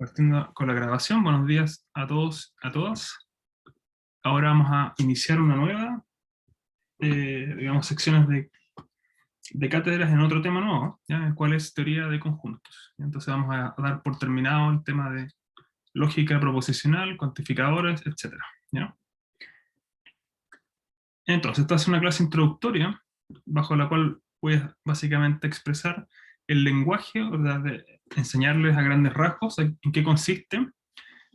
Partiendo con la grabación, buenos días a todos, a todas. Ahora vamos a iniciar una nueva, digamos, secciones de cátedras en otro tema nuevo, ¿ya? El cual es teoría de conjuntos. Entonces vamos a dar por terminado el tema de lógica proposicional, cuantificadores, etc. ¿Ya? Entonces, esta es una clase introductoria, bajo la cual voy a básicamente expresar el lenguaje, ¿verdad? De enseñarles a grandes rasgos en qué consiste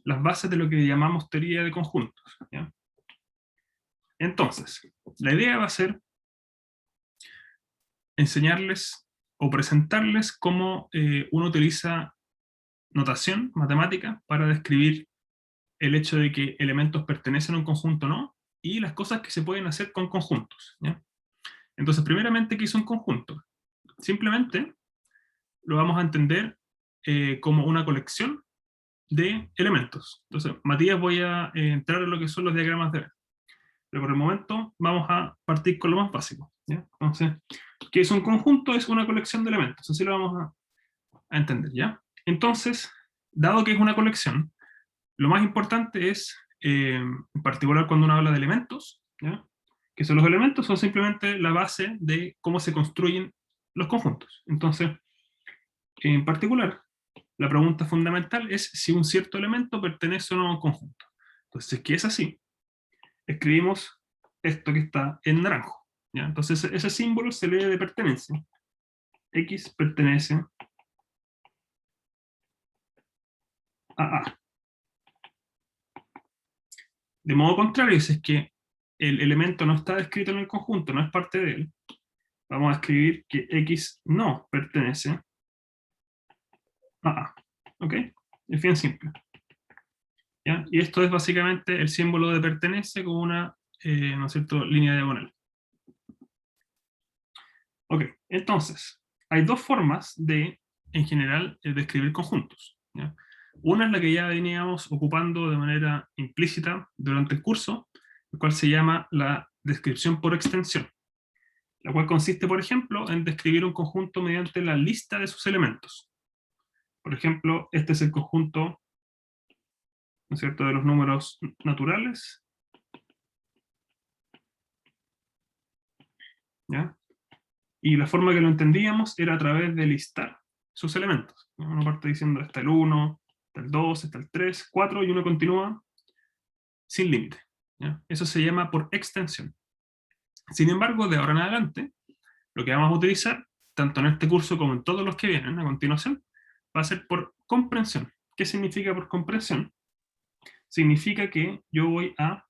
las bases de lo que llamamos teoría de conjuntos, ¿ya? Entonces, la idea va a ser enseñarles o presentarles cómo uno utiliza notación matemática para describir el hecho de que elementos pertenecen a un conjunto o no, y las cosas que se pueden hacer con conjuntos, ¿ya? Entonces, primeramente, ¿qué es un conjunto? Simplemente lo vamos a entender como una colección de elementos. Entonces, Matías, voy a entrar en lo que son los diagramas de Venn. Pero por el momento vamos a partir con lo más básico, ¿ya? Entonces, ¿qué es un conjunto? Es una colección de elementos, así lo vamos a entender, ¿ya? Entonces, dado que es una colección, lo más importante es, en particular cuando uno habla de elementos, ¿ya? Que son los elementos, son simplemente la base de cómo se construyen los conjuntos. Entonces, en particular, la pregunta fundamental es si un cierto elemento pertenece o no a un conjunto. Entonces, si es que es así, escribimos esto que está en naranjo, ¿ya? Entonces ese símbolo se lee de pertenencia. X pertenece a A. De modo contrario, si es que el elemento no está descrito en el conjunto, no es parte de él, vamos a escribir que X no pertenece a A. ¿Ok? Es bien simple, ¿ya? Y esto es básicamente el símbolo de pertenece con una, ¿no es cierto?, línea diagonal. Ok, entonces, hay dos formas de, en general, describir conjuntos, ¿ya? Una es la que ya veníamos ocupando de manera implícita durante el curso, el cual se llama la descripción por extensión, la cual consiste, por ejemplo, en describir un conjunto mediante la lista de sus elementos. Por ejemplo, este es el conjunto, ¿no es cierto?, de los números naturales, ¿ya? Y la forma que lo entendíamos era a través de listar sus elementos. Uno parte diciendo está el 1, está el 2, está el 3, 4, y uno continúa sin límite, ¿ya? Eso se llama por extensión. Sin embargo, de ahora en adelante, lo que vamos a utilizar, tanto en este curso como en todos los que vienen a continuación, va a ser por comprensión. ¿Qué significa por comprensión? Significa que yo voy a,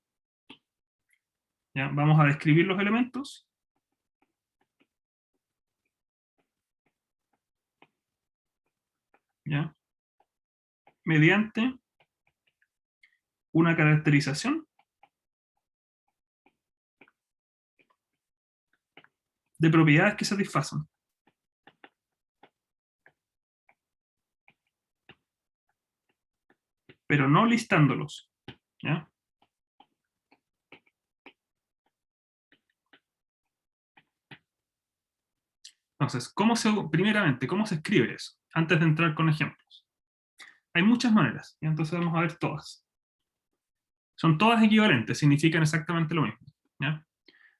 ¿ya?, vamos a describir los elementos, ¿ya?, mediante una caracterización de propiedades que satisfacen. Pero no listándolos, ¿ya? Entonces, primeramente, ¿cómo se escribe eso? Antes de entrar con ejemplos. Hay muchas maneras, y entonces vamos a ver todas. Son todas equivalentes, significan exactamente lo mismo, ¿ya?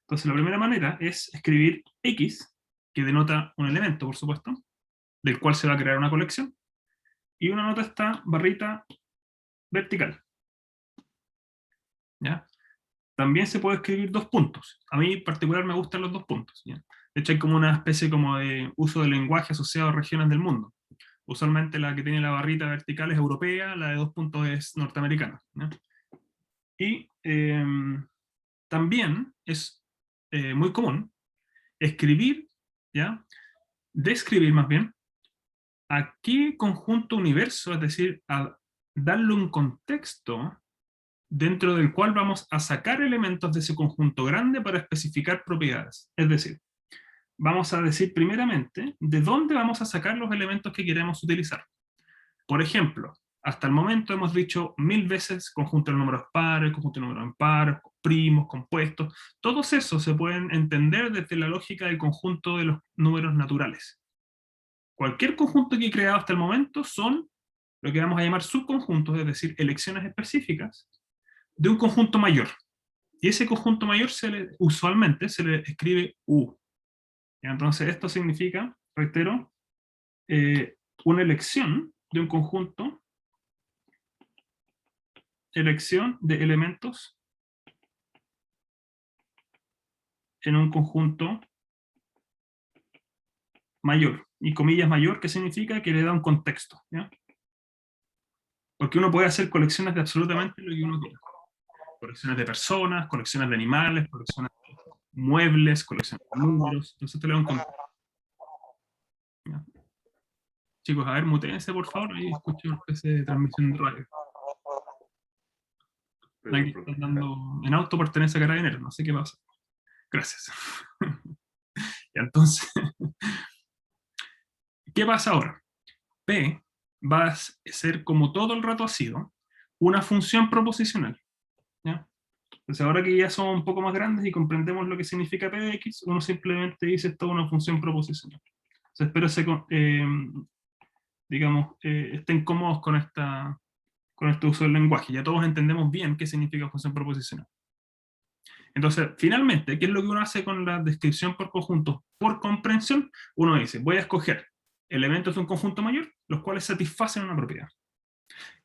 Entonces, la primera manera es escribir X, que denota un elemento, por supuesto, del cual se va a crear una colección, y una nota esta barrita vertical, ¿ya? También se puede escribir dos puntos. A mí en particular me gustan los dos puntos, ¿ya? De hecho, hay como una especie como de uso del lenguaje asociado a regiones del mundo. Usualmente la que tiene la barrita vertical es europea, la de dos puntos es norteamericana, ¿ya? Y también es muy común escribir, ¿ya?, describir más bien, a qué conjunto universo, es decir, a darle un contexto dentro del cual vamos a sacar elementos de ese conjunto grande para especificar propiedades. Es decir, vamos a decir primeramente de dónde vamos a sacar los elementos que queremos utilizar. Por ejemplo, hasta el momento hemos dicho 1000 veces conjunto de números pares, conjunto de números impares, primos, compuestos. Todos esos se pueden entender desde la lógica del conjunto de los números naturales. Cualquier conjunto que he creado hasta el momento son lo que vamos a llamar subconjuntos, es decir, elecciones específicas, de un conjunto mayor. Y ese conjunto mayor usualmente se le escribe U. Entonces esto significa, reitero, una elección de un conjunto, elección de elementos en un conjunto mayor. Y comillas mayor, ¿qué significa? Que le da un contexto, ¿ya? Porque uno puede hacer colecciones de absolutamente lo que uno quiera. Colecciones de personas, colecciones de animales, colecciones de muebles, colecciones de números. Entonces te le da un contexto, ¿ya? Chicos, a ver, mutéense por favor, ahí escucho una especie de transmisión de radio. Aquí están dando, en auto pertenece a Carabineros, no sé qué pasa. Gracias. Y entonces, ¿qué pasa ahora? P va a ser, como todo el rato ha sido, una función proposicional, ¿ya? Entonces ahora que ya somos un poco más grandes y comprendemos lo que significa P de X, uno simplemente dice esto es una función proposicional. Entonces espero digamos, estén cómodos con este uso del lenguaje. Ya todos entendemos bien qué significa función proposicional. Entonces, finalmente, ¿qué es lo que uno hace con la descripción por conjuntos? Por comprensión, uno dice, voy a escoger elementos de un conjunto mayor, los cuales satisfacen una propiedad.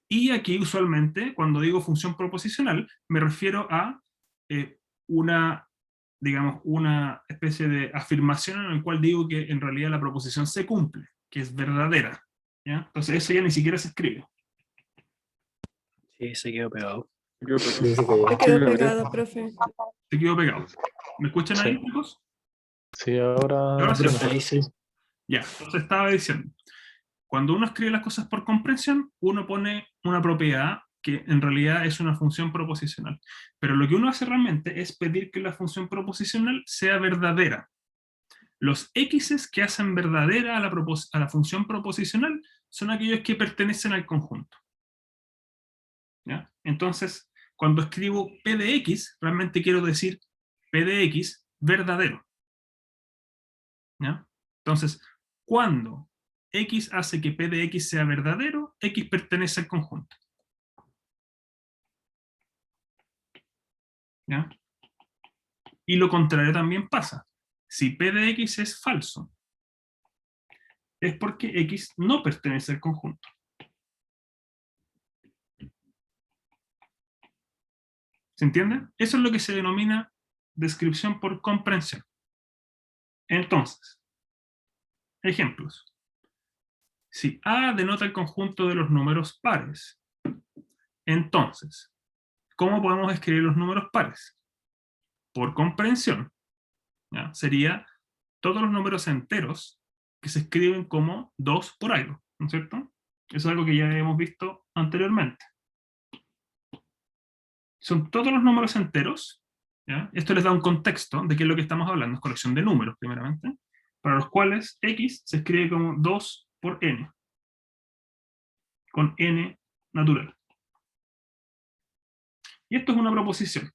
Y aquí, usualmente, cuando digo función proposicional, me refiero a digamos, una especie de afirmación en la cual digo que en realidad la proposición se cumple, que es verdadera, ¿ya? Entonces eso ya ni siquiera se escribe. Sí, se quedó pegado. Se quedó pegado, profe. Se quedó pegado. ¿Me escuchan Sí. ahí, chicos? Sí, ahora Sí. Ahí sí. Ya, entonces estaba diciendo, cuando uno escribe las cosas por comprensión, uno pone una propiedad que en realidad es una función proposicional. Pero lo que uno hace realmente es pedir que la función proposicional sea verdadera. Los x's que hacen verdadera a la función proposicional son aquellos que pertenecen al conjunto, ¿ya? Entonces, cuando escribo P de X, realmente quiero decir P de X verdadero, ¿ya? Entonces, cuando X hace que P de X sea verdadero, X pertenece al conjunto, ¿ya? Y lo contrario también pasa. Si P de X es falso, es porque X no pertenece al conjunto. ¿Se entiende? Eso es lo que se denomina descripción por comprensión. Entonces, ejemplos. Si A denota el conjunto de los números pares, entonces, ¿cómo podemos escribir los números pares? Por comprensión, ¿ya? Sería todos los números enteros que se escriben como 2 por algo, ¿no es cierto? Eso es algo que ya hemos visto anteriormente. Son todos los números enteros, ¿ya? Esto les da un contexto de qué es lo que estamos hablando, es colección de números, primeramente, para los cuales X se escribe como 2 por n, con n natural. Y esto es una proposición,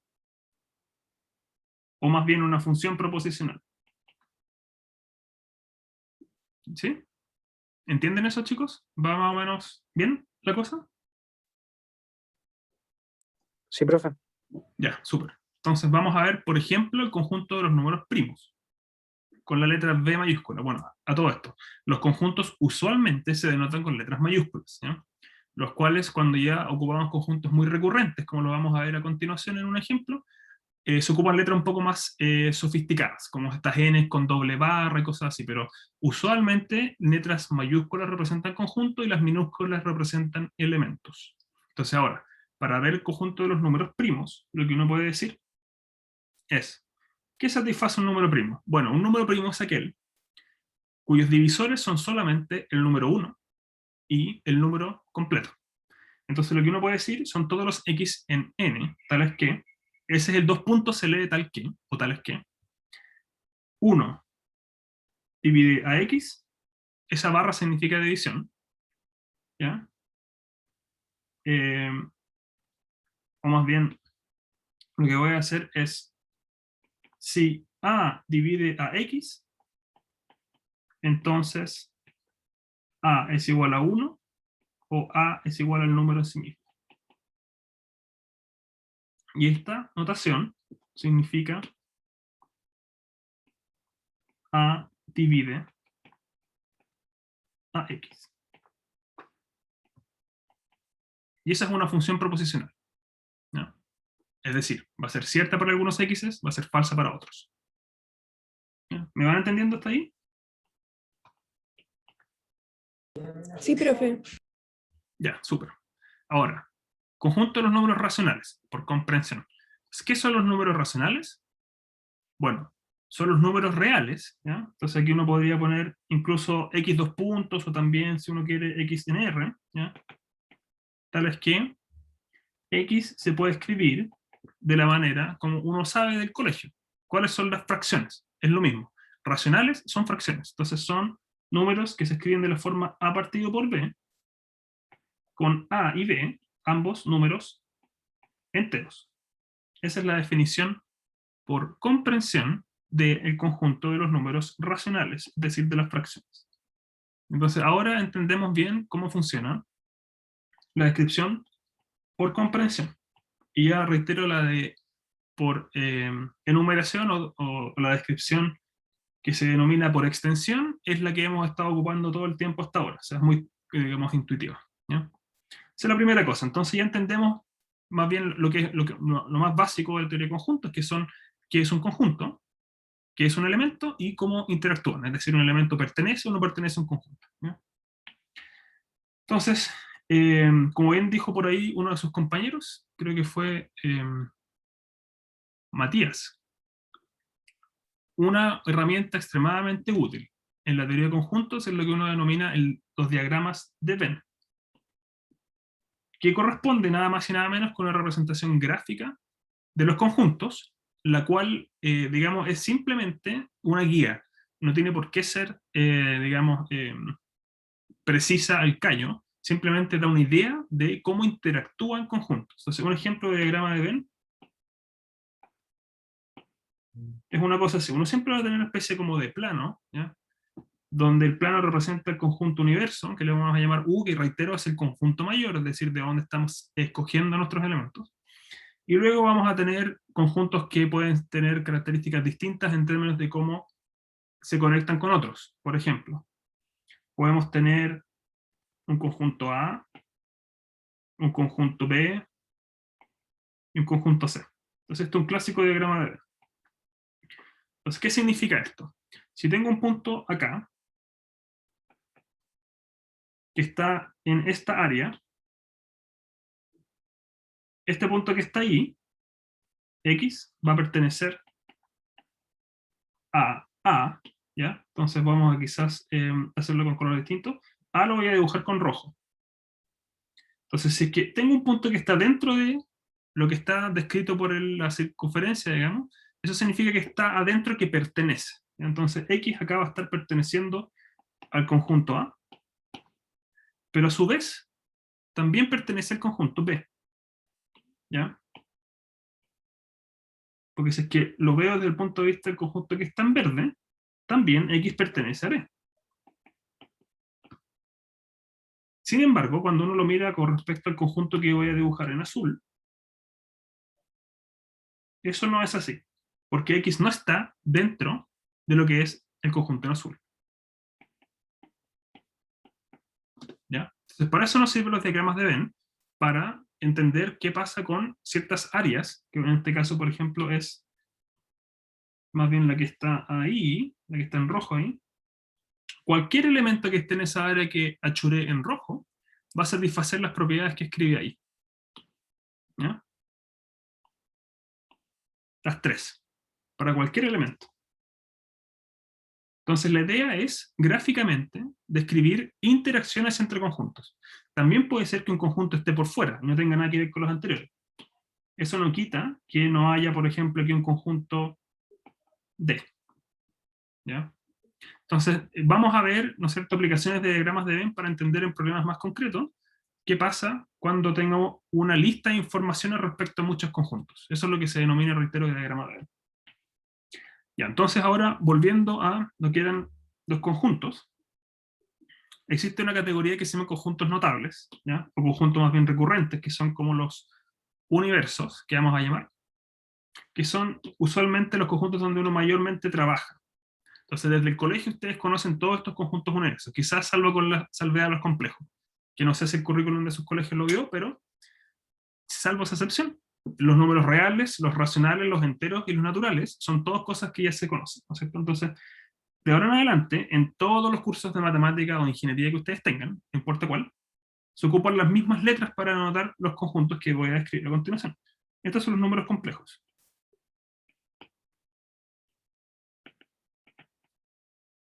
o más bien una función proposicional. ¿Sí? ¿Entienden eso, chicos? ¿Va más o menos bien la cosa? Sí, profe. Ya, súper. Entonces vamos a ver, por ejemplo, el conjunto de los números primos, con la letra B mayúscula. Bueno, a todo esto, los conjuntos usualmente se denotan con letras mayúsculas, ¿ya? Los cuales, cuando ya ocupamos conjuntos muy recurrentes, como lo vamos a ver a continuación en un ejemplo, se ocupan letras un poco más sofisticadas, como estas N con doble barra y cosas así, pero usualmente letras mayúsculas representan conjuntos y las minúsculas representan elementos. Entonces ahora, para ver el conjunto de los números primos, lo que uno puede decir es, ¿qué satisface un número primo? Bueno, un número primo es aquel cuyos divisores son solamente el número 1 y el número completo. Entonces lo que uno puede decir son todos los x en n, tales que, ese es el 2 puntos, se lee tal que, o tales que, 1 divide a x, esa barra significa división, ¿ya? O más bien, lo que voy a hacer es, si a divide a x, entonces a es igual a 1, o A es igual al número en sí mismo. Y esta notación significa A divide a X. Y esa es una función proposicional, ¿no? Es decir, va a ser cierta para algunos X, va a ser falsa para otros. ¿Ya? ¿Me van entendiendo hasta ahí? Sí, profe. Ya, súper. Ahora, conjunto de los números racionales, por comprensión. ¿Qué son los números racionales? Bueno, son los números reales, ¿ya? Entonces aquí uno podría poner incluso x dos puntos, o también, si uno quiere, x en r, ¿ya? Tal es que x se puede escribir de la manera como uno sabe del colegio. ¿Cuáles son las fracciones? Es lo mismo. Racionales son fracciones. Entonces son números que se escriben de la forma a partido por b, con a y b, ambos números enteros. Esa es la definición por comprensión del conjunto de los números racionales, es decir, de las fracciones. Entonces ahora entendemos bien cómo funciona la descripción por comprensión. Y ya reitero la de por enumeración o la descripción que se denomina por extensión, es la que hemos estado ocupando todo el tiempo hasta ahora. O sea, es muy, digamos, intuitiva, ¿ya? Esa es la primera cosa. Entonces ya entendemos más bien lo más básico de la teoría de conjuntos, que es un conjunto, que es un elemento y cómo interactúan. Es decir, un elemento pertenece o no pertenece a un conjunto, ¿ya? Entonces, como bien dijo por ahí uno de sus compañeros, creo que fue Matías, una herramienta extremadamente útil en la teoría de conjuntos es lo que uno denomina los diagramas de Venn, que corresponde nada más y nada menos con una representación gráfica de los conjuntos, la cual, digamos, es simplemente una guía. No tiene por qué ser, digamos, precisa al callo, simplemente da una idea de cómo interactúan conjuntos. Entonces, un ejemplo de diagrama de Venn es una cosa así. Uno siempre va a tener una especie como de plano, ¿ya? Donde el plano representa el conjunto universo, que le vamos a llamar U, que reitero es el conjunto mayor, es decir, de donde estamos escogiendo nuestros elementos. Y luego vamos a tener conjuntos que pueden tener características distintas en términos de cómo se conectan con otros. Por ejemplo, podemos tener un conjunto A, un conjunto B y un conjunto C. Entonces, esto es un clásico diagrama de Venn. Entonces, ¿qué significa esto? Si tengo un punto acá, que está en esta área, este punto que está ahí, X, va a pertenecer a A, ¿ya? Entonces vamos a quizás hacerlo con color distinto. A lo voy a dibujar con rojo. Entonces, si es que tengo un punto que está dentro de lo que está descrito por la circunferencia, digamos, eso significa que está adentro, que pertenece. Entonces, X acá va a estar perteneciendo al conjunto A, pero a su vez también pertenece al conjunto B, ¿ya? Porque si es que lo veo desde el punto de vista del conjunto que está en verde, también X pertenece a B. Sin embargo, cuando uno lo mira con respecto al conjunto que voy a dibujar en azul, eso no es así, porque X no está dentro de lo que es el conjunto en azul. ¿Ya? Entonces, para eso nos sirven los diagramas de Venn, para entender qué pasa con ciertas áreas, que en este caso, por ejemplo, es más bien la que está ahí, la que está en rojo ahí. Cualquier elemento que esté en esa área que achuré en rojo, va a satisfacer las propiedades que escribe ahí. ¿Ya? Las tres, para cualquier elemento. Entonces la idea es, gráficamente, describir interacciones entre conjuntos. También puede ser que un conjunto esté por fuera, no tenga nada que ver con los anteriores. Eso no quita que no haya, por ejemplo, aquí un conjunto D. ¿Ya? Entonces, vamos a ver, ¿no es cierto?, aplicaciones de diagramas de Venn para entender en problemas más concretos qué pasa cuando tengo una lista de informaciones respecto a muchos conjuntos. Eso es lo que se denomina, reitero, de diagrama de Venn. Ya, entonces ahora, volviendo a lo que eran los conjuntos, existe una categoría que se llama conjuntos notables, ¿ya? O conjuntos más bien recurrentes, que son como los universos, que vamos a llamar, que son usualmente los conjuntos donde uno mayormente trabaja. Entonces, desde el colegio ustedes conocen todos estos conjuntos universos, quizás salvo con la salvedad de los complejos, que no sé si el currículum de sus colegios lo vio, pero salvo esa excepción, los números reales, los racionales, los enteros y los naturales son todas cosas que ya se conocen, ¿no es cierto? Entonces, de ahora en adelante, en todos los cursos de matemática o de ingeniería que ustedes tengan, no importa cuál, se ocupan las mismas letras para anotar los conjuntos que voy a describir a continuación. Estos son los números complejos.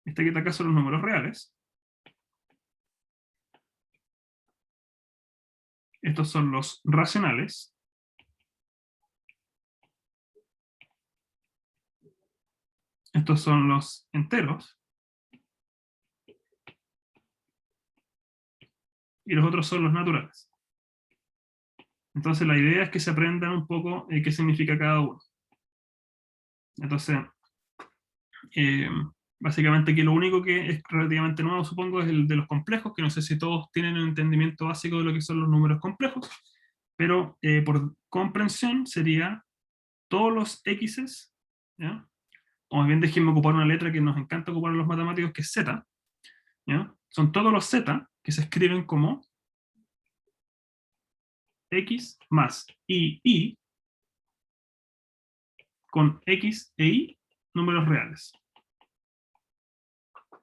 Este que está acá son los números reales. Estos son los racionales. Estos son los enteros. Y los otros son los naturales. Entonces la idea es que se aprendan un poco qué significa cada uno. Entonces, básicamente aquí lo único que es relativamente nuevo, supongo, es el de los complejos, que no sé si todos tienen un entendimiento básico de lo que son los números complejos, pero por comprensión sería todos los x's, ¿ya? O más bien déjenme ocupar una letra que nos encanta ocupar en los matemáticos, que es z, ¿ya? Son todos los z que se escriben como x más y con x e y números reales.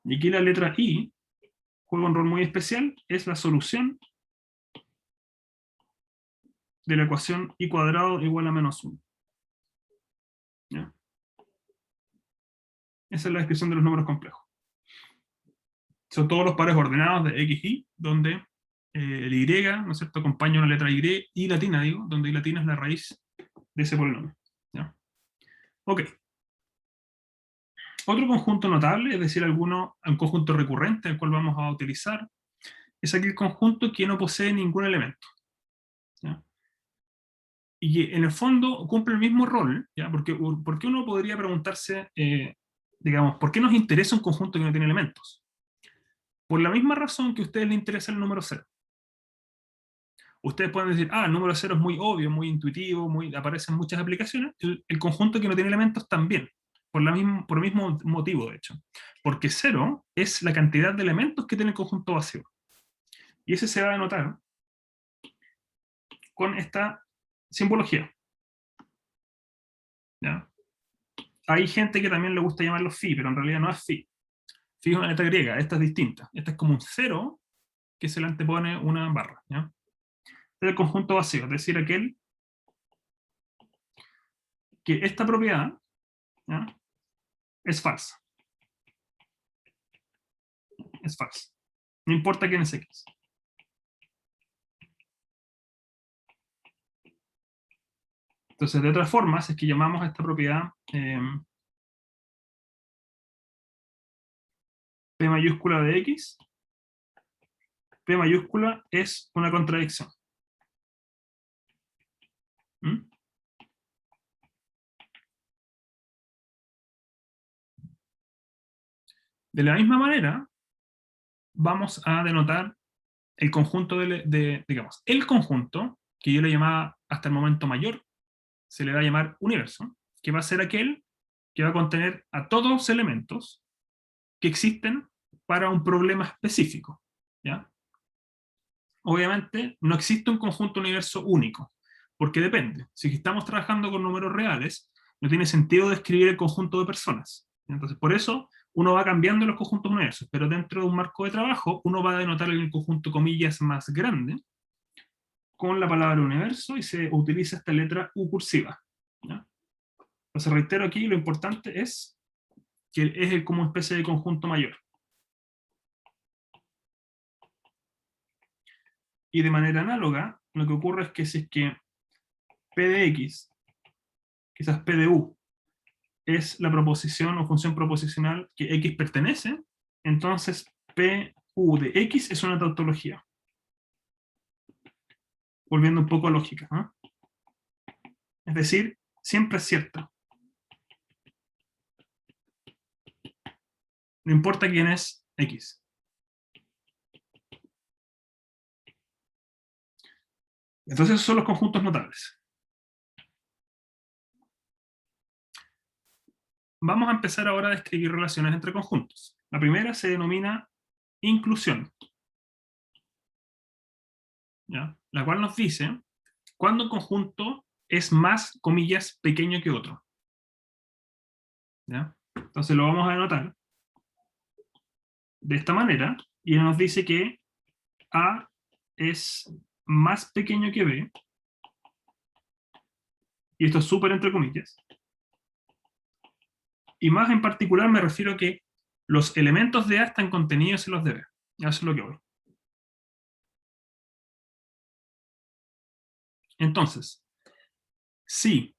Y aquí la letra i juega un rol muy especial, es la solución de la ecuación i cuadrado igual a menos 1. ¿Ya? Esa es la descripción de los números complejos. Son todos los pares ordenados de x, y, donde el y, ¿no es cierto?, acompaña una letra y latina, digo, donde y latina es la raíz de ese polinomio. ¿Ya? Ok. Otro conjunto notable, es decir, un conjunto recurrente, el cual vamos a utilizar, es aquel conjunto que no posee ningún elemento. ¿Ya? Y que en el fondo cumple el mismo rol, ¿ya? Porque uno podría preguntarse, digamos, ¿por qué nos interesa un conjunto que no tiene elementos? Por la misma razón que a ustedes les interesa el número 0. Ustedes pueden decir, el número 0 es muy obvio, muy intuitivo, aparece en muchas aplicaciones. El conjunto que no tiene elementos también, por el mismo motivo, de hecho. Porque 0 es la cantidad de elementos que tiene el conjunto vacío. Y ese se va a denotar con esta simbología. ¿Ya? Hay gente que también le gusta llamarlo phi, pero en realidad no es phi. Phi es una letra griega, esta es distinta. Esta es como un 0 que se le antepone una barra. ¿Ya? Este es el conjunto vacío, es decir, aquel que esta propiedad, ¿ya?, es falsa. Es falsa. No importa quién es X. Entonces, de otras formas, es que llamamos a esta propiedad P mayúscula de X. P mayúscula es una contradicción. ¿Mm? De la misma manera, vamos a denotar el conjunto digamos, el conjunto, que yo le llamaba hasta el momento mayor, se le va a llamar universo, que va a ser aquel que va a contener a todos los elementos que existen para un problema específico. ¿Ya? Obviamente, no existe un conjunto universo único, porque depende. Si estamos trabajando con números reales, no tiene sentido describir el conjunto de personas. Entonces, por eso, uno va cambiando los conjuntos universos, pero dentro de un marco de trabajo, uno va a denotar el conjunto comillas más grande con la palabra universo y se utiliza esta letra U cursiva. ¿Ya? Entonces, reitero aquí, lo importante es que es como una especie de conjunto mayor. Y de manera análoga, lo que ocurre es que si es que P de X, quizás P de U, es la proposición o función proposicional que X pertenece, entonces PU de X es una tautología. Volviendo un poco a lógica, ¿no? Es decir, siempre es cierta. No importa quién es X. Entonces esos son los conjuntos notables. Vamos a empezar ahora a describir relaciones entre conjuntos. La primera se denomina inclusión, ¿ya? La cual nos dice cuando un conjunto es más, comillas, pequeño que otro. ¿Ya? Entonces lo vamos a anotar de esta manera, y nos dice que A es más pequeño que B, y esto es súper entre comillas, y más en particular me refiero a que los elementos de A están contenidos en los de B. Eso es lo que voy. Entonces, si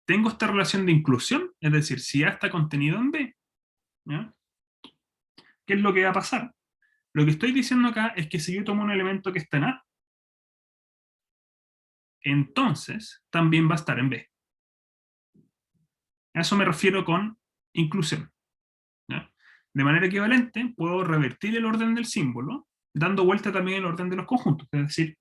tengo esta relación de inclusión, es decir, si A está contenido en B, ¿ya? ¿Qué es lo que va a pasar? Lo que estoy diciendo acá es que si yo tomo un elemento que está en A, entonces también va a estar en B. A eso me refiero con inclusión, ¿ya? De manera equivalente, puedo revertir el orden del símbolo, dando vuelta también el orden de los conjuntos. Es decir,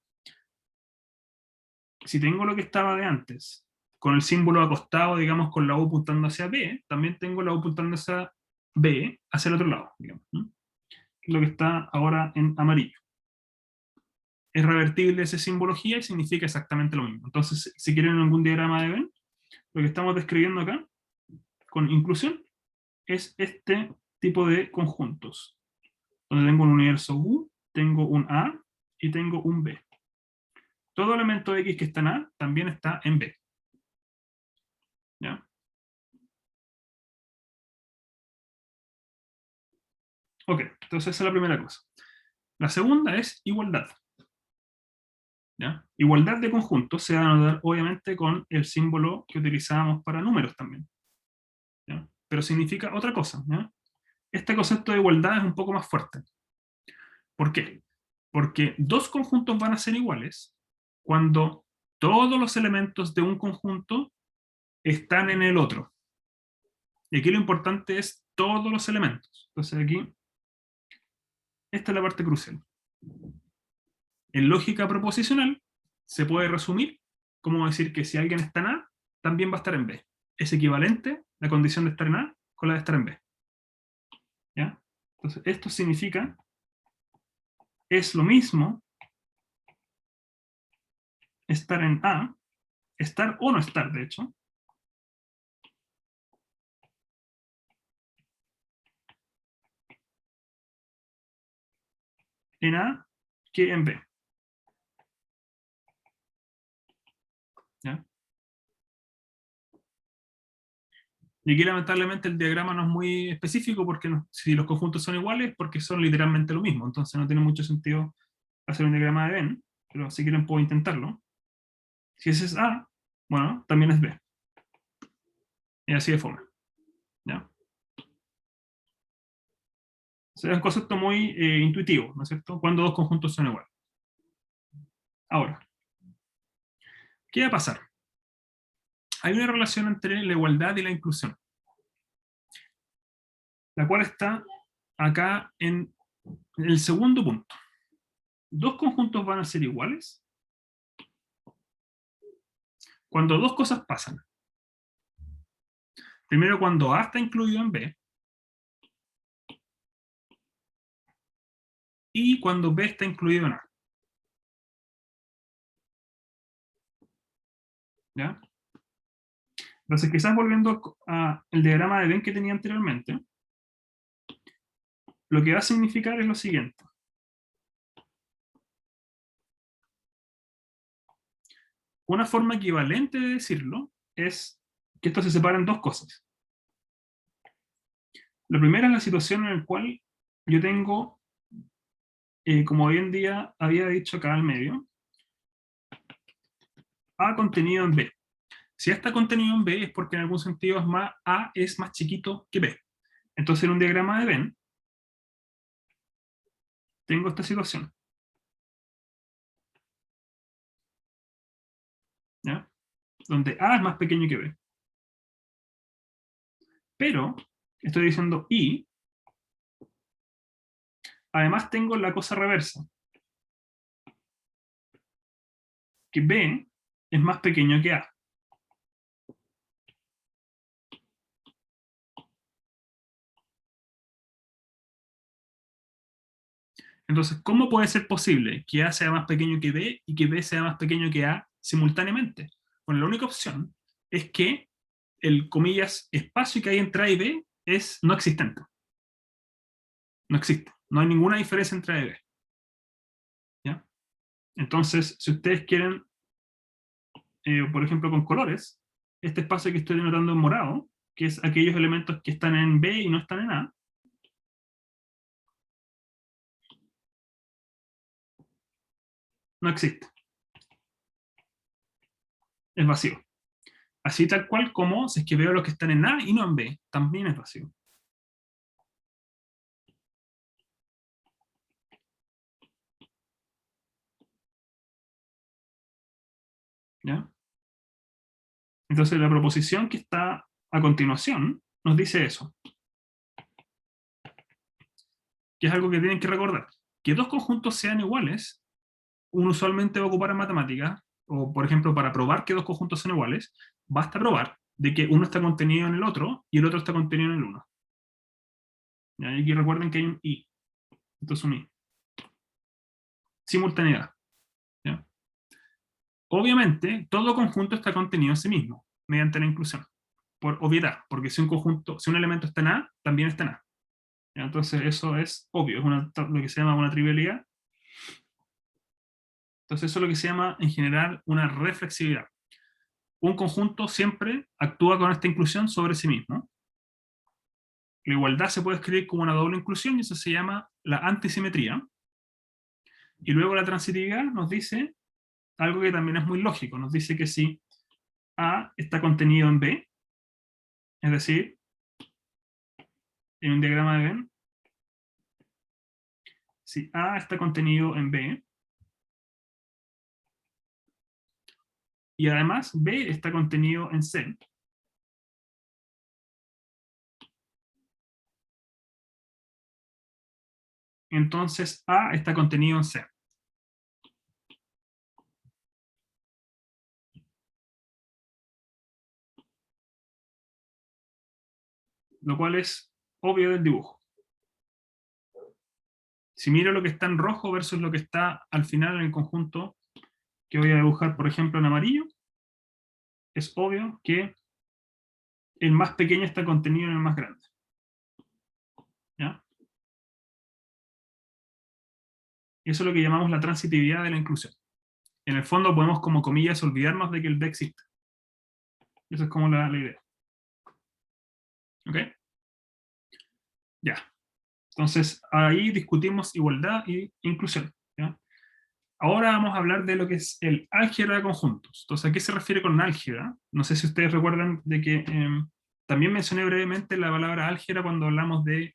si tengo lo que estaba de antes, con el símbolo acostado, digamos, con la U apuntando hacia B, también tengo la U apuntando hacia B, hacia el otro lado, digamos, ¿no? Que es lo que está ahora en amarillo. Es revertible esa simbología y significa exactamente lo mismo. Entonces, si quieren algún diagrama de Venn, lo que estamos describiendo acá, con inclusión, es este tipo de conjuntos, donde tengo un universo U, tengo un A y tengo un B. Todo elemento X que está en A también está en B. ¿Ya? Ok, entonces esa es la primera cosa. La segunda es igualdad. ¿Ya? Igualdad de conjuntos se va a anotar obviamente con el símbolo que utilizábamos para números también. ¿Ya? Pero significa otra cosa. ¿Ya? Este concepto de igualdad es un poco más fuerte. ¿Por qué? Porque dos conjuntos van a ser iguales cuando todos los elementos de un conjunto están en el otro. Y aquí lo importante es todos los elementos. Entonces aquí, esta es la parte crucial. En lógica proposicional, se puede resumir como decir que si alguien está en A, también va a estar en B. Es equivalente la condición de estar en A con la de estar en B. ¿Ya? Entonces, esto significa, es lo mismo estar en A, estar o no estar, de hecho, en A que en B. ¿Ya? Y aquí lamentablemente el diagrama no es muy específico porque si los conjuntos son iguales, porque son literalmente lo mismo. Entonces no tiene mucho sentido hacer un diagrama de Venn, pero si quieren puedo intentarlo. Si ese es A, bueno, también es B. Y así de forma. ¿Ya? O sea, es un concepto muy intuitivo, ¿no es cierto? Cuando dos conjuntos son iguales. Ahora, ¿qué va a pasar? Hay una relación entre la igualdad y la inclusión, la cual está acá en el segundo punto. Dos conjuntos van a ser iguales cuando dos cosas pasan. Primero, cuando A está incluido en B, y cuando B está incluido en A. ¿Ya? Entonces, quizás volviendo al diagrama de Venn que tenía anteriormente, lo que va a significar es lo siguiente. Una forma equivalente de decirlo es que esto se separa en dos cosas. La primera es la situación en la cual yo tengo, como hoy en día había dicho acá al medio, A contenido en B. Si A está contenido en B es porque en algún sentido A es más chiquito que B. Entonces en un diagrama de Venn tengo esta situación. ¿Ya? Donde A es más pequeño que B. Pero estoy diciendo y además tengo la cosa reversa, que B es más pequeño que A. Entonces, ¿cómo puede ser posible que A sea más pequeño que B y que B sea más pequeño que A simultáneamente? Bueno, la única opción es que el, comillas, espacio que hay entre A y B es no existente. No existe. No hay ninguna diferencia entre A y B. ¿Ya? Entonces, si ustedes quieren, por ejemplo, con colores, este espacio que estoy denotando en morado, que es aquellos elementos que están en B y no están en A, no existe. Es vacío. Así tal cual como si es que veo los que están en A y no en B, también es vacío. ¿Ya? Entonces la proposición que está a continuación nos dice eso. Que es algo que tienen que recordar. Que dos conjuntos sean iguales, uno usualmente va a ocupar en matemáticas, o por ejemplo para probar que dos conjuntos son iguales, basta probar de que uno está contenido en el otro y el otro está contenido en el uno. ¿Ya? Y aquí recuerden que hay un y. Esto es un y. Simultaneidad. ¿Ya? Obviamente, todo conjunto está contenido en sí mismo, mediante la inclusión. Por obviedad, porque si un conjunto, si un elemento está en A, también está en A. ¿Ya? Entonces eso es obvio, es lo que se llama una trivialidad. Entonces eso es lo que se llama en general una reflexividad. Un conjunto siempre actúa con esta inclusión sobre sí mismo. La igualdad se puede escribir como una doble inclusión y eso se llama la antisimetría. Y luego la transitividad nos dice algo que también es muy lógico. Nos dice que si A está contenido en B, es decir, en un diagrama de Venn, si A está contenido en B, y además B está contenido en C, entonces A está contenido en C. Lo cual es obvio del dibujo. Si miro lo que está en rojo versus lo que está al final en el conjunto que voy a dibujar, por ejemplo, en amarillo, es obvio que el más pequeño está contenido en el más grande. ¿Ya? Eso es lo que llamamos la transitividad de la inclusión. En el fondo podemos, como comillas, olvidarnos de que el B existe. Esa es como la idea. ¿Ok? Ya. Entonces, ahí discutimos igualdad e inclusión. ¿Ya? Ahora vamos a hablar de lo que es el álgebra de conjuntos. Entonces, ¿a qué se refiere con álgebra? No sé si ustedes recuerdan de que también mencioné brevemente la palabra álgebra cuando hablamos de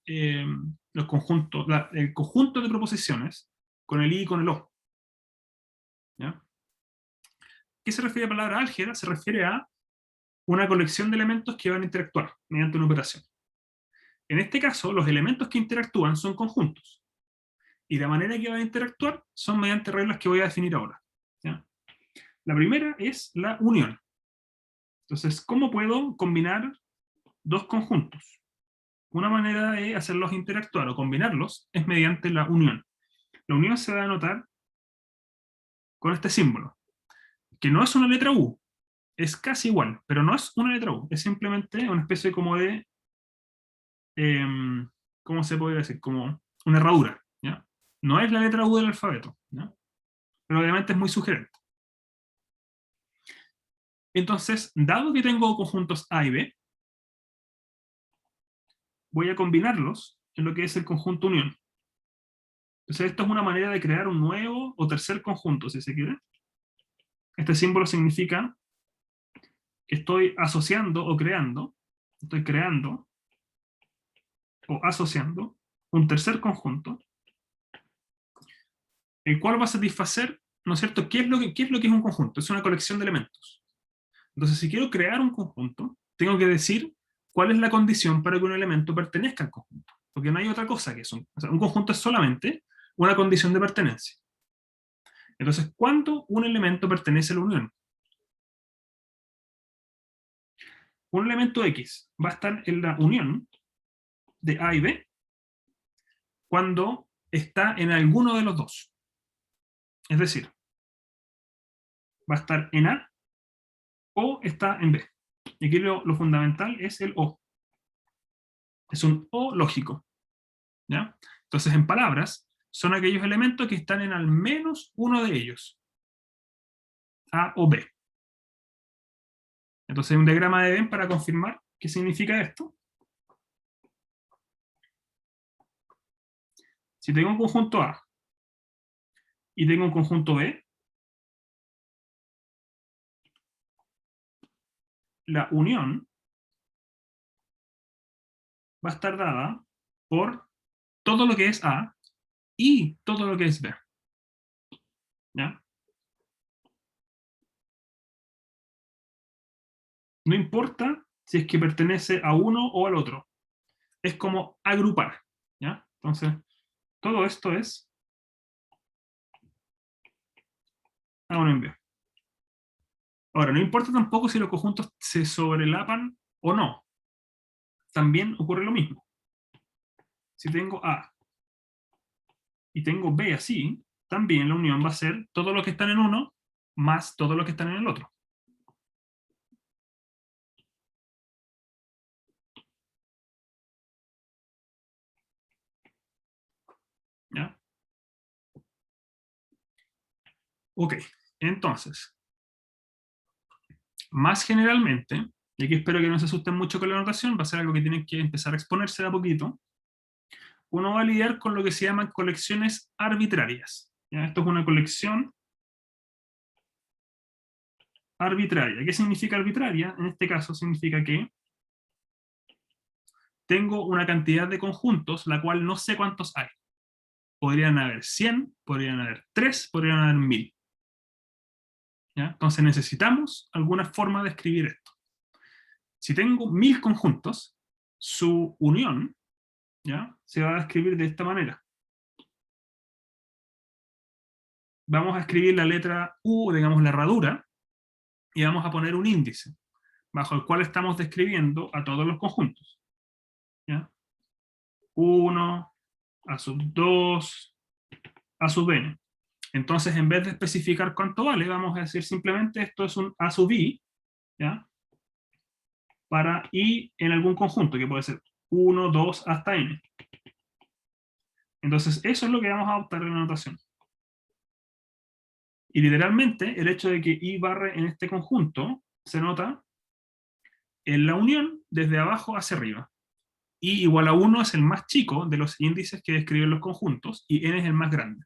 los conjuntos, el conjunto de proposiciones con el i y con el o. ¿Ya? ¿Qué se refiere a la palabra álgebra? Se refiere a una colección de elementos que van a interactuar mediante una operación. En este caso, los elementos que interactúan son conjuntos. Y la manera que van a interactuar son mediante reglas que voy a definir ahora. ¿Ya? La primera es la unión. Entonces, ¿cómo puedo combinar dos conjuntos? Una manera de hacerlos interactuar o combinarlos es mediante la unión. La unión se va a anotar con este símbolo, que no es una letra U, es casi igual, pero no es una letra U, es simplemente una especie como de, ¿cómo se podría decir? Como una herradura, ¿ya? No es la letra U del alfabeto, ¿ya? Pero obviamente es muy sugerente. Entonces, dado que tengo conjuntos A y B, voy a combinarlos en lo que es el conjunto unión. Entonces, esto es una manera de crear un nuevo o tercer conjunto, si se quiere. Este símbolo significa que estoy asociando o creando, estoy creando o asociando un tercer conjunto, el cual va a satisfacer, ¿no es cierto?, ¿qué es lo que es un conjunto? Es una colección de elementos. Entonces, si quiero crear un conjunto, tengo que decir cuál es la condición para que un elemento pertenezca al conjunto. Porque no hay otra cosa que eso. O sea, un conjunto es solamente una condición de pertenencia. Entonces, ¿cuándo un elemento pertenece a la unión? Un elemento X va a estar en la unión de A y B cuando está en alguno de los dos. Es decir, va a estar en A o está en B. Y aquí lo fundamental es el O. Es un O lógico. ¿Ya? Entonces, en palabras, son aquellos elementos que están en al menos uno de ellos. A o B. Entonces, hay un diagrama de Venn para confirmar qué significa esto. Si tengo un conjunto A y tengo un conjunto B, la unión va a estar dada por todo lo que es A y todo lo que es B. ¿Ya? No importa si es que pertenece a uno o al otro. Es como agrupar. ¿Ya? Entonces, todo esto es A1 en B. Ahora, no importa tampoco si los conjuntos se sobrelapan o no. También ocurre lo mismo. Si tengo A y tengo B así, también la unión va a ser todo lo que están en uno más todo lo que están en el otro. ¿Ya? Ok, entonces, más generalmente, y aquí espero que no se asusten mucho con la notación, va a ser algo que tienen que empezar a exponerse de a poquito, uno va a lidiar con lo que se llaman colecciones arbitrarias. ¿Ya? Esto es una colección arbitraria. ¿Qué significa arbitraria? En este caso significa que tengo una cantidad de conjuntos, la cual no sé cuántos hay. Podrían haber 100, podrían haber 3, podrían haber 1000. ¿Ya? Entonces necesitamos alguna forma de escribir esto. Si tengo 1000 conjuntos, su unión, ¿ya?, se va a escribir de esta manera. Vamos a escribir la letra U, digamos la herradura, y vamos a poner un índice, bajo el cual estamos describiendo a todos los conjuntos. ¿Ya? 1, a sub 2, a sub n. Entonces, en vez de especificar cuánto vale, vamos a decir simplemente esto es un a sub i, ¿ya?, para i en algún conjunto, que puede ser 1, 2, hasta n. Entonces, eso es lo que vamos a adoptar en la notación. Y literalmente, el hecho de que i barre en este conjunto se nota en la unión desde abajo hacia arriba. I igual a 1 es el más chico de los índices que describen los conjuntos, y n es el más grande.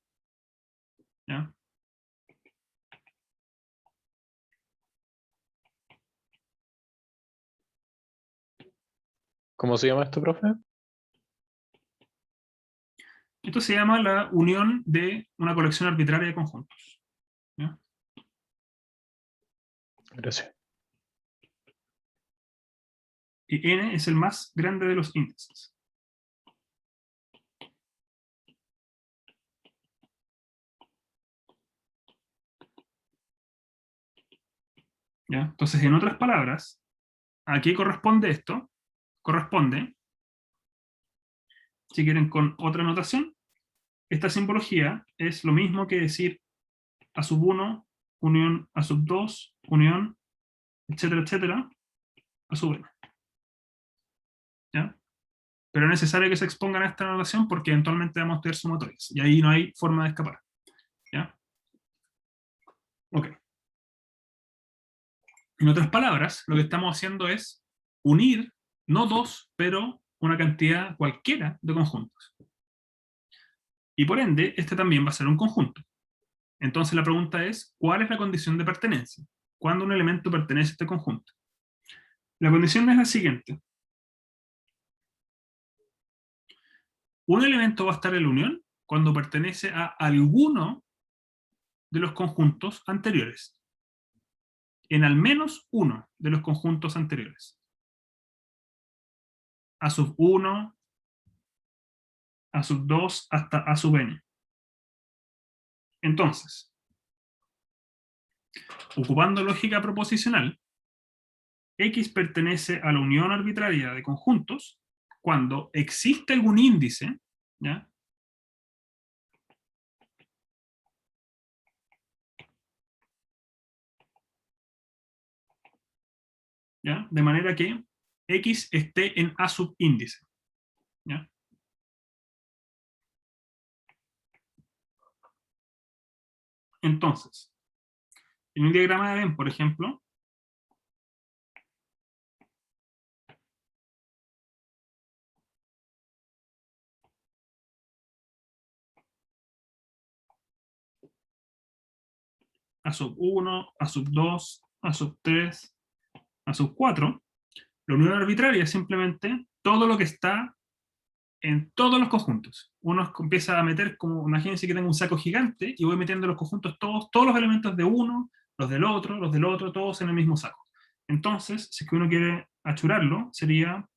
¿Ya? ¿Cómo se llama esto, profe? Esto se llama la unión de una colección arbitraria de conjuntos. ¿Ya? Gracias. Y n es el más grande de los índices. ¿Ya? Entonces, en otras palabras, ¿a qué corresponde esto? Corresponde, si quieren con otra notación, esta simbología es lo mismo que decir a sub 1, unión a sub 2, unión, etcétera, etcétera, a sub n. ¿Ya? Pero es necesario que se expongan a esta notación porque eventualmente vamos a tener sumatorias, y ahí no hay forma de escapar. ¿Ya? Ok. En otras palabras, lo que estamos haciendo es unir, no dos, pero una cantidad cualquiera de conjuntos. Y por ende, este también va a ser un conjunto. Entonces la pregunta es, ¿cuál es la condición de pertenencia? ¿Cuándo un elemento pertenece a este conjunto? La condición es la siguiente. Un elemento va a estar en la unión cuando pertenece a alguno de los conjuntos anteriores. En al menos uno de los conjuntos anteriores. A sub 1, a sub 2, hasta a sub n. Entonces, ocupando lógica proposicional, X pertenece a la unión arbitraria de conjuntos cuando existe algún índice, ¿ya? ¿Ya? De manera que X esté en A subíndice. ¿Ya? Entonces, en un diagrama de Venn, por ejemplo, A sub 1, A sub 2, A sub 3, A sub 4, la unión arbitraria es simplemente todo lo que está en todos los conjuntos. Uno empieza a meter, como imagínense que tengo un saco gigante y voy metiendo los conjuntos todos los elementos de uno, los del otro, todos en el mismo saco. Entonces, si es que uno quiere achurarlo, sería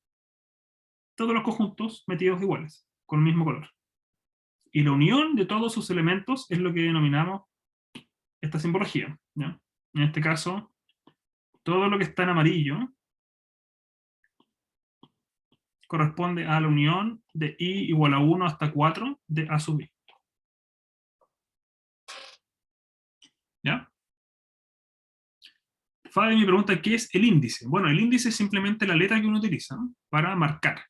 todos los conjuntos metidos iguales, con el mismo color. Y la unión de todos sus elementos es lo que denominamos esta simbología, ¿ya? En este caso, todo lo que está en amarillo corresponde a la unión de i igual a 1 hasta 4 de a sub i. ¿Ya? Fabi me pregunta qué es el índice. Bueno, el índice es simplemente la letra que uno utiliza para marcar.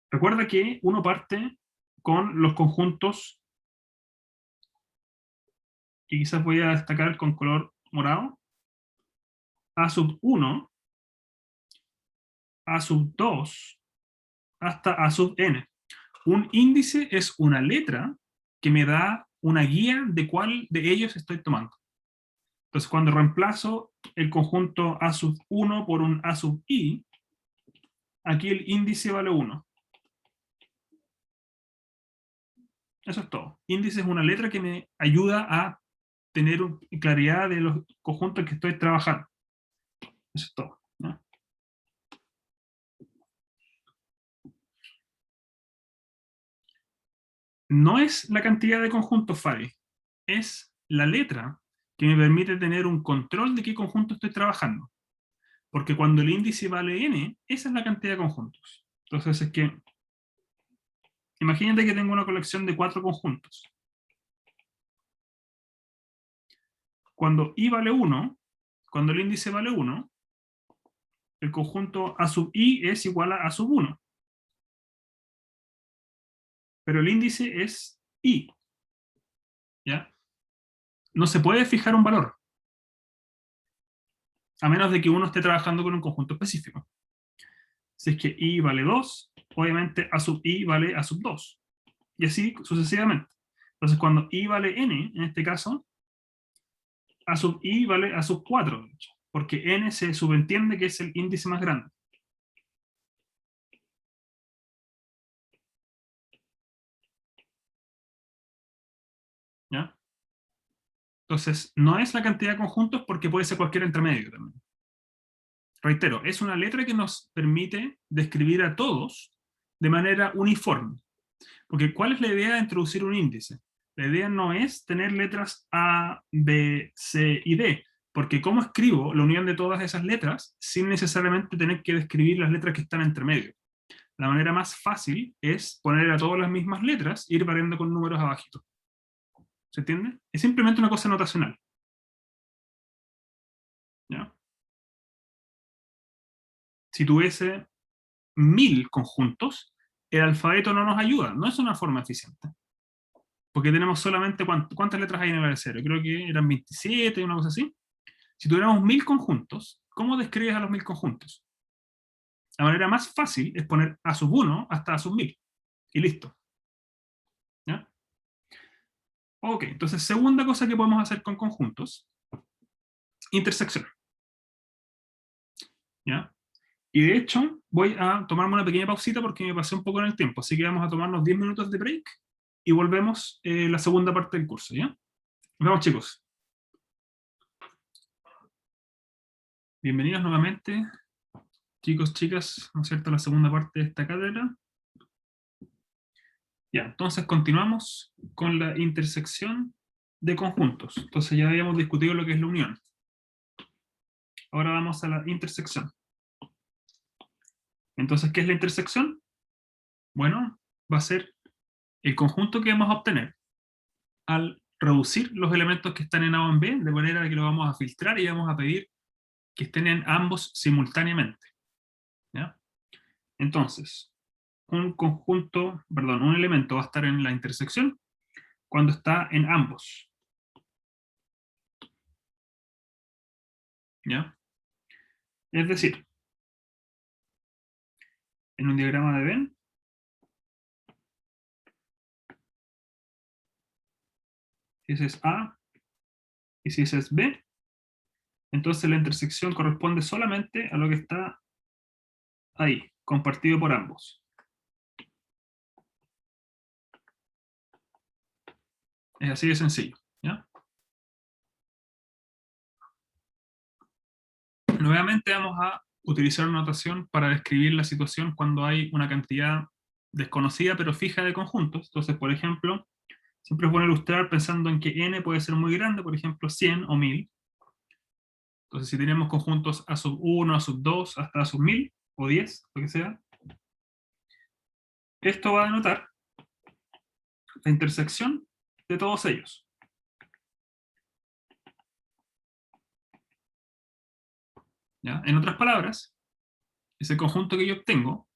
Recuerda que uno parte con los conjuntos, y quizás voy a destacar con color morado, a sub 1, a sub 2, hasta a sub n. Un índice es una letra que me da una guía de cuál de ellos estoy tomando. Entonces, cuando reemplazo el conjunto A sub 1 por un A sub i, aquí el índice vale 1. Eso es todo. Índice es una letra que me ayuda a tener claridad de los conjuntos que estoy trabajando. Eso es todo, ¿no? No es la cantidad de conjuntos, Fabi. Es la letra que me permite tener un control de qué conjunto estoy trabajando. Porque cuando el índice vale n, esa es la cantidad de conjuntos. Entonces es que, imagínate que tengo una colección de 4 conjuntos. Cuando i vale 1, cuando el índice vale 1, el conjunto a sub i es igual a sub 1. Pero el índice es i. ¿Ya? No se puede fijar un valor, a menos de que uno esté trabajando con un conjunto específico. Si es que i vale 2, obviamente a sub i vale a sub 2. Y así sucesivamente. Entonces, cuando i vale n, en este caso, a sub i vale a sub 4, de hecho, porque n se subentiende que es el índice más grande. ¿Ya? Entonces, no es la cantidad de conjuntos porque puede ser cualquier entremedio también. Reitero, es una letra que nos permite describir a todos de manera uniforme. Porque ¿cuál es la idea de introducir un índice? La idea no es tener letras A, B, C y D, porque ¿cómo escribo la unión de todas esas letras sin necesariamente tener que describir las letras que están entre medio? La manera más fácil es poner a todas las mismas letras e ir variando con números abajito. ¿Se entiende? Es simplemente una cosa notacional. ¿Ya? Si tuviese 1000 conjuntos, el alfabeto no nos ayuda, no es una forma eficiente. Porque tenemos solamente, ¿cuántas letras hay en el abecedario? Creo que eran 27, una cosa así. Si tuviéramos 1000 conjuntos, ¿cómo describes a los 1000 conjuntos? La manera más fácil es poner a sub 1 hasta a sub 1000. Y listo. ¿Ya? Ok, entonces segunda cosa que podemos hacer con conjuntos, intersección. ¿Ya? Y de hecho, voy a tomarme una pequeña pausita porque me pasé un poco en el tiempo, así que vamos a tomarnos 10 minutos de break y volvemos la segunda parte del curso, ¿ya? Nos vemos, chicos. Bienvenidos nuevamente, chicos, chicas, ¿no es cierto?, a la segunda parte de esta cátedra. Ya, entonces continuamos con la intersección de conjuntos. Entonces ya habíamos discutido lo que es la unión. Ahora vamos a la intersección. Entonces, ¿qué es la intersección? Bueno, va a ser el conjunto que vamos a obtener al reducir los elementos que están en A o en B, de manera que lo vamos a filtrar y vamos a pedir que estén en ambos simultáneamente. ¿Ya? Entonces, un elemento va a estar en la intersección cuando está en ambos. ¿Ya? Es decir, en un diagrama de Venn, si ese es A y si ese es B, entonces la intersección corresponde solamente a lo que está ahí, compartido por ambos. Es así de sencillo. ¿Ya? Nuevamente vamos a utilizar una notación para describir la situación cuando hay una cantidad desconocida pero fija de conjuntos. Entonces, por ejemplo, siempre es bueno ilustrar pensando en que n puede ser muy grande, por ejemplo 100 o 1000. Entonces, si tenemos conjuntos a sub 1, a sub 2, hasta a sub 1000 o 10, lo que sea, esto va a denotar la intersección de todos ellos. ¿Ya? En otras palabras, ese conjunto que yo obtengo,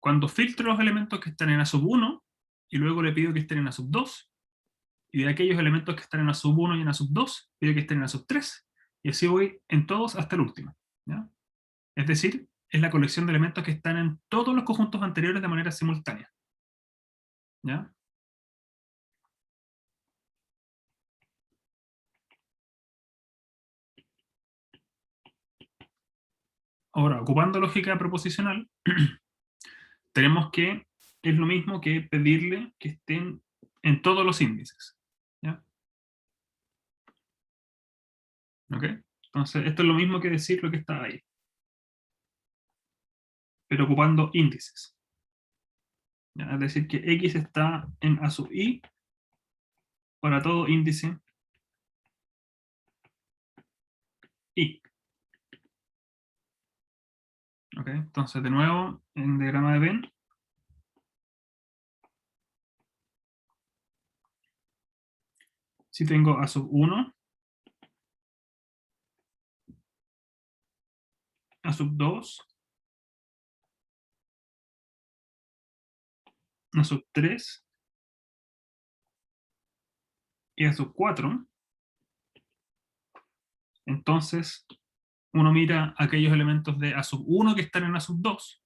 cuando filtro los elementos que están en A sub 1, y luego le pido que estén en A sub 2, y de aquellos elementos que están en A sub 1 y en A sub 2, pido que estén en A sub 3, y así voy en todos hasta el último. ¿Ya? Es decir, es la colección de elementos que están en todos los conjuntos anteriores de manera simultánea. ¿Ya? Ahora, ocupando lógica proposicional, tenemos que es lo mismo que pedirle que estén en todos los índices. ¿Ya? ¿Ok? Entonces, esto es lo mismo que decir lo que está ahí, pero ocupando índices. ¿Ya? Es decir, que X está en A sub I para todo índice I. ¿Ok? Entonces, de nuevo, en diagrama de Venn, si tengo A sub 1, A sub 2, A sub 3 y A sub 4, entonces uno mira aquellos elementos de A sub 1 que están en A sub 2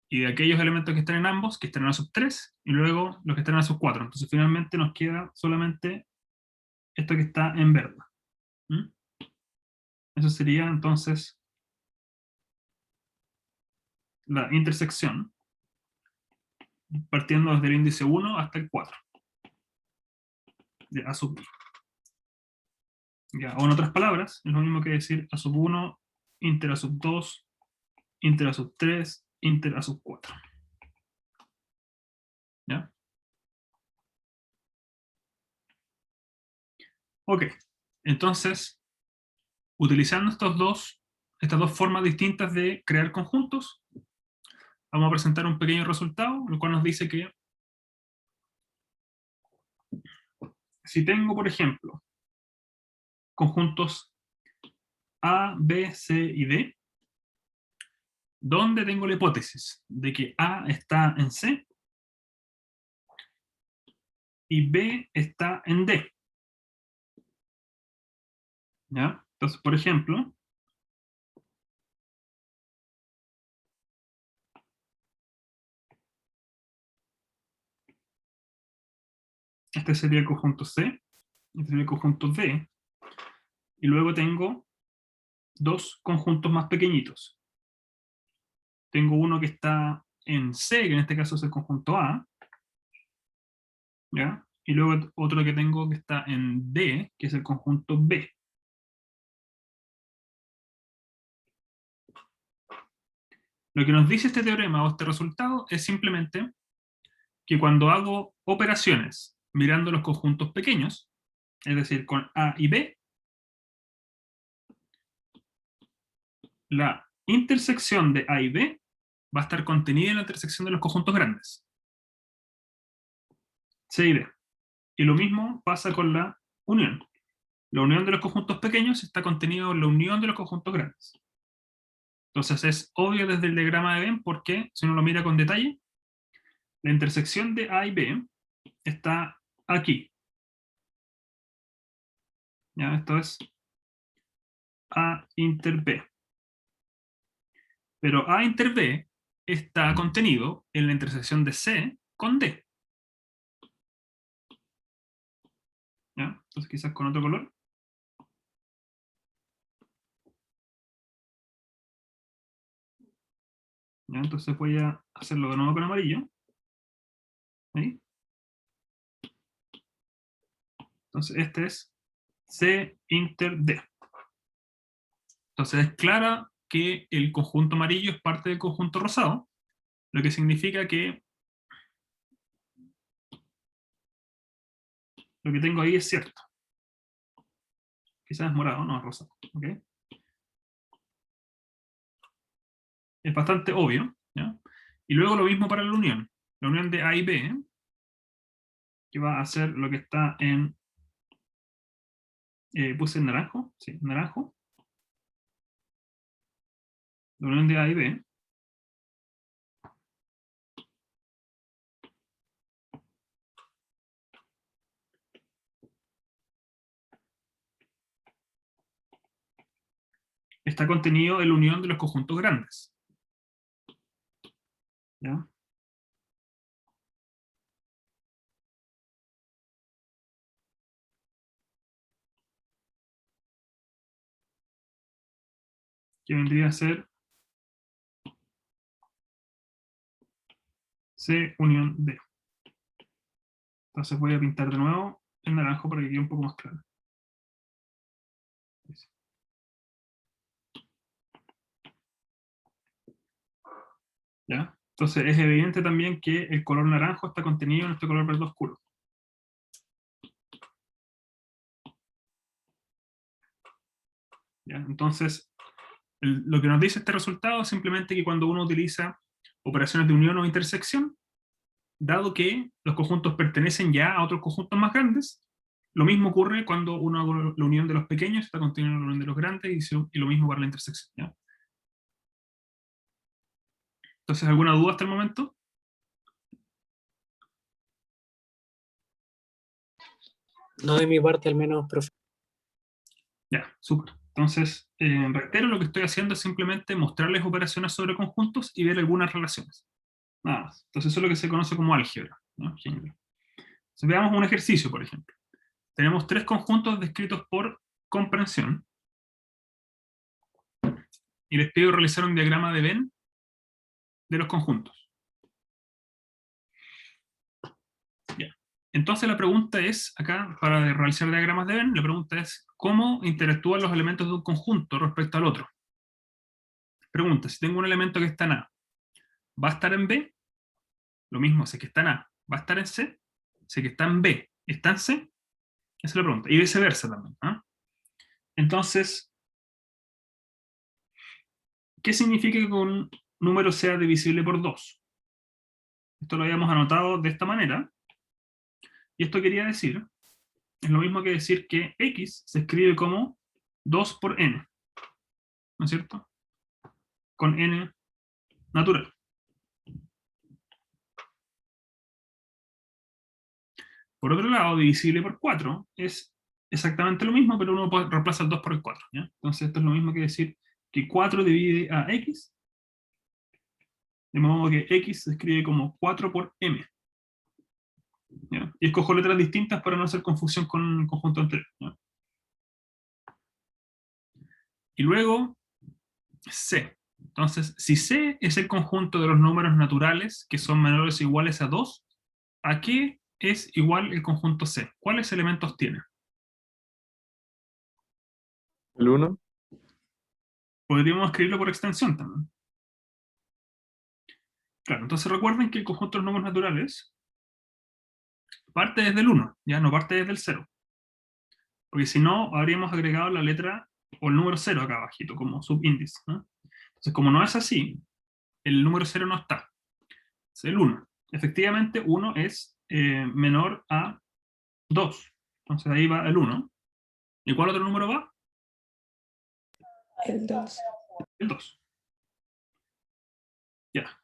y de aquellos elementos que están en ambos, que están en A sub 3, y luego los que están en A sub 4. Entonces finalmente nos queda solamente esto que está en verde. ¿Mm? Eso sería entonces la intersección, partiendo desde el índice 1 hasta el 4, de A sub I. Ya, o en otras palabras, es lo mismo que decir A sub 1, inter A sub 2, inter A sub 3, inter A sub 4. ¿Ya? Ok, entonces, utilizando estas dos formas distintas de crear conjuntos, vamos a presentar un pequeño resultado, el cual nos dice que si tengo, por ejemplo, conjuntos A, B, C y D, donde tengo la hipótesis de que A está en C y B está en D. ¿Ya? Entonces, por ejemplo, este sería el conjunto C, este sería el conjunto D, y luego tengo dos conjuntos más pequeñitos. Tengo uno que está en C, que en este caso es el conjunto A, ¿ya? Y luego otro que tengo que está en D, que es el conjunto B. Lo que nos dice este teorema o este resultado es simplemente que cuando hago operaciones mirando los conjuntos pequeños, es decir, con A y B, la intersección de A y B va a estar contenida en la intersección de los conjuntos grandes, C y D. Y lo mismo pasa con la unión. La unión de los conjuntos pequeños está contenida en la unión de los conjuntos grandes. Entonces es obvio desde el diagrama de Venn porque, si uno lo mira con detalle, la intersección de A y B está aquí. ¿Ya? Esto es A inter B. Pero A inter B está contenido en la intersección de C con D. ¿Ya? Entonces quizás con otro color. ¿Ya? Entonces voy a hacerlo de nuevo con amarillo. ¿Ahí? Entonces este es C inter D. Entonces es clara que el conjunto amarillo es parte del conjunto rosado, lo que significa que lo que tengo ahí es cierto. Quizás es morado, no es rosado. ¿Okay? Es bastante obvio. ¿Ya? Y luego lo mismo para la unión. La unión de A y B, que va a ser lo que está en... puse en naranjo. Sí, naranjo. La unión de A y B. Está contenido en la unión de los conjuntos grandes. ¿Ya? Que vendría a ser C unión D. Entonces voy a pintar de nuevo el naranjo para que quede un poco más claro. ¿Ya? Entonces es evidente también que el color naranjo está contenido en este color verde oscuro. ¿Ya? Entonces, lo que nos dice este resultado es simplemente que cuando uno utiliza operaciones de unión o intersección, dado que los conjuntos pertenecen ya a otros conjuntos más grandes, lo mismo ocurre cuando uno hace la unión de los pequeños, está contenido en la unión de los grandes, y lo mismo para la intersección. ¿Ya? Entonces, ¿alguna duda hasta el momento? No de mi parte, al menos, profe. Ya, súper. Entonces, reitero, lo que estoy haciendo es simplemente mostrarles operaciones sobre conjuntos y ver algunas relaciones. Nada más. Entonces, eso es lo que se conoce como álgebra, ¿no? Entonces, veamos un ejercicio, por ejemplo. Tenemos tres conjuntos descritos por comprensión. Y les pido realizar un diagrama de Venn de los conjuntos. Ya. Entonces la pregunta es, acá, para realizar diagramas de Venn, la pregunta es, ¿cómo interactúan los elementos de un conjunto respecto al otro? Pregunta, si tengo un elemento que está en A, ¿va a estar en B? Lo mismo, si que está en A, ¿va a estar en C? Si que está en B, ¿está en C? Esa es la pregunta. Y viceversa también. ¿Ah? Entonces, ¿qué significa que un número sea divisible por 2? Esto lo habíamos anotado de esta manera. Y esto quería decir, es lo mismo que decir que X se escribe como 2 por N. ¿No es cierto? Con N natural. Por otro lado, divisible por 4 es exactamente lo mismo, pero uno reemplaza el 2 por el 4. ¿ya? Entonces esto es lo mismo que decir que 4 divide a X, de modo que X se escribe como 4 por M. ¿Ya? Y escojo letras distintas para no hacer confusión con el conjunto anterior. ¿Ya? Y luego, C. Entonces, si C es el conjunto de los números naturales que son menores o iguales a 2, ¿a qué es igual el conjunto C? ¿Cuáles elementos tiene? El 1. Podríamos escribirlo por extensión también. Claro, entonces recuerden que el conjunto de los números naturales parte desde el 1, ya no parte desde el 0. Porque si no, habríamos agregado la letra o el número 0 acá abajito, como subíndice, ¿no? Entonces, como no es así, el número 0 no está. Es el 1. Efectivamente, 1 es menor a 2. Entonces ahí va el 1. ¿Y cuál otro número va? El 2. El 2. Ya.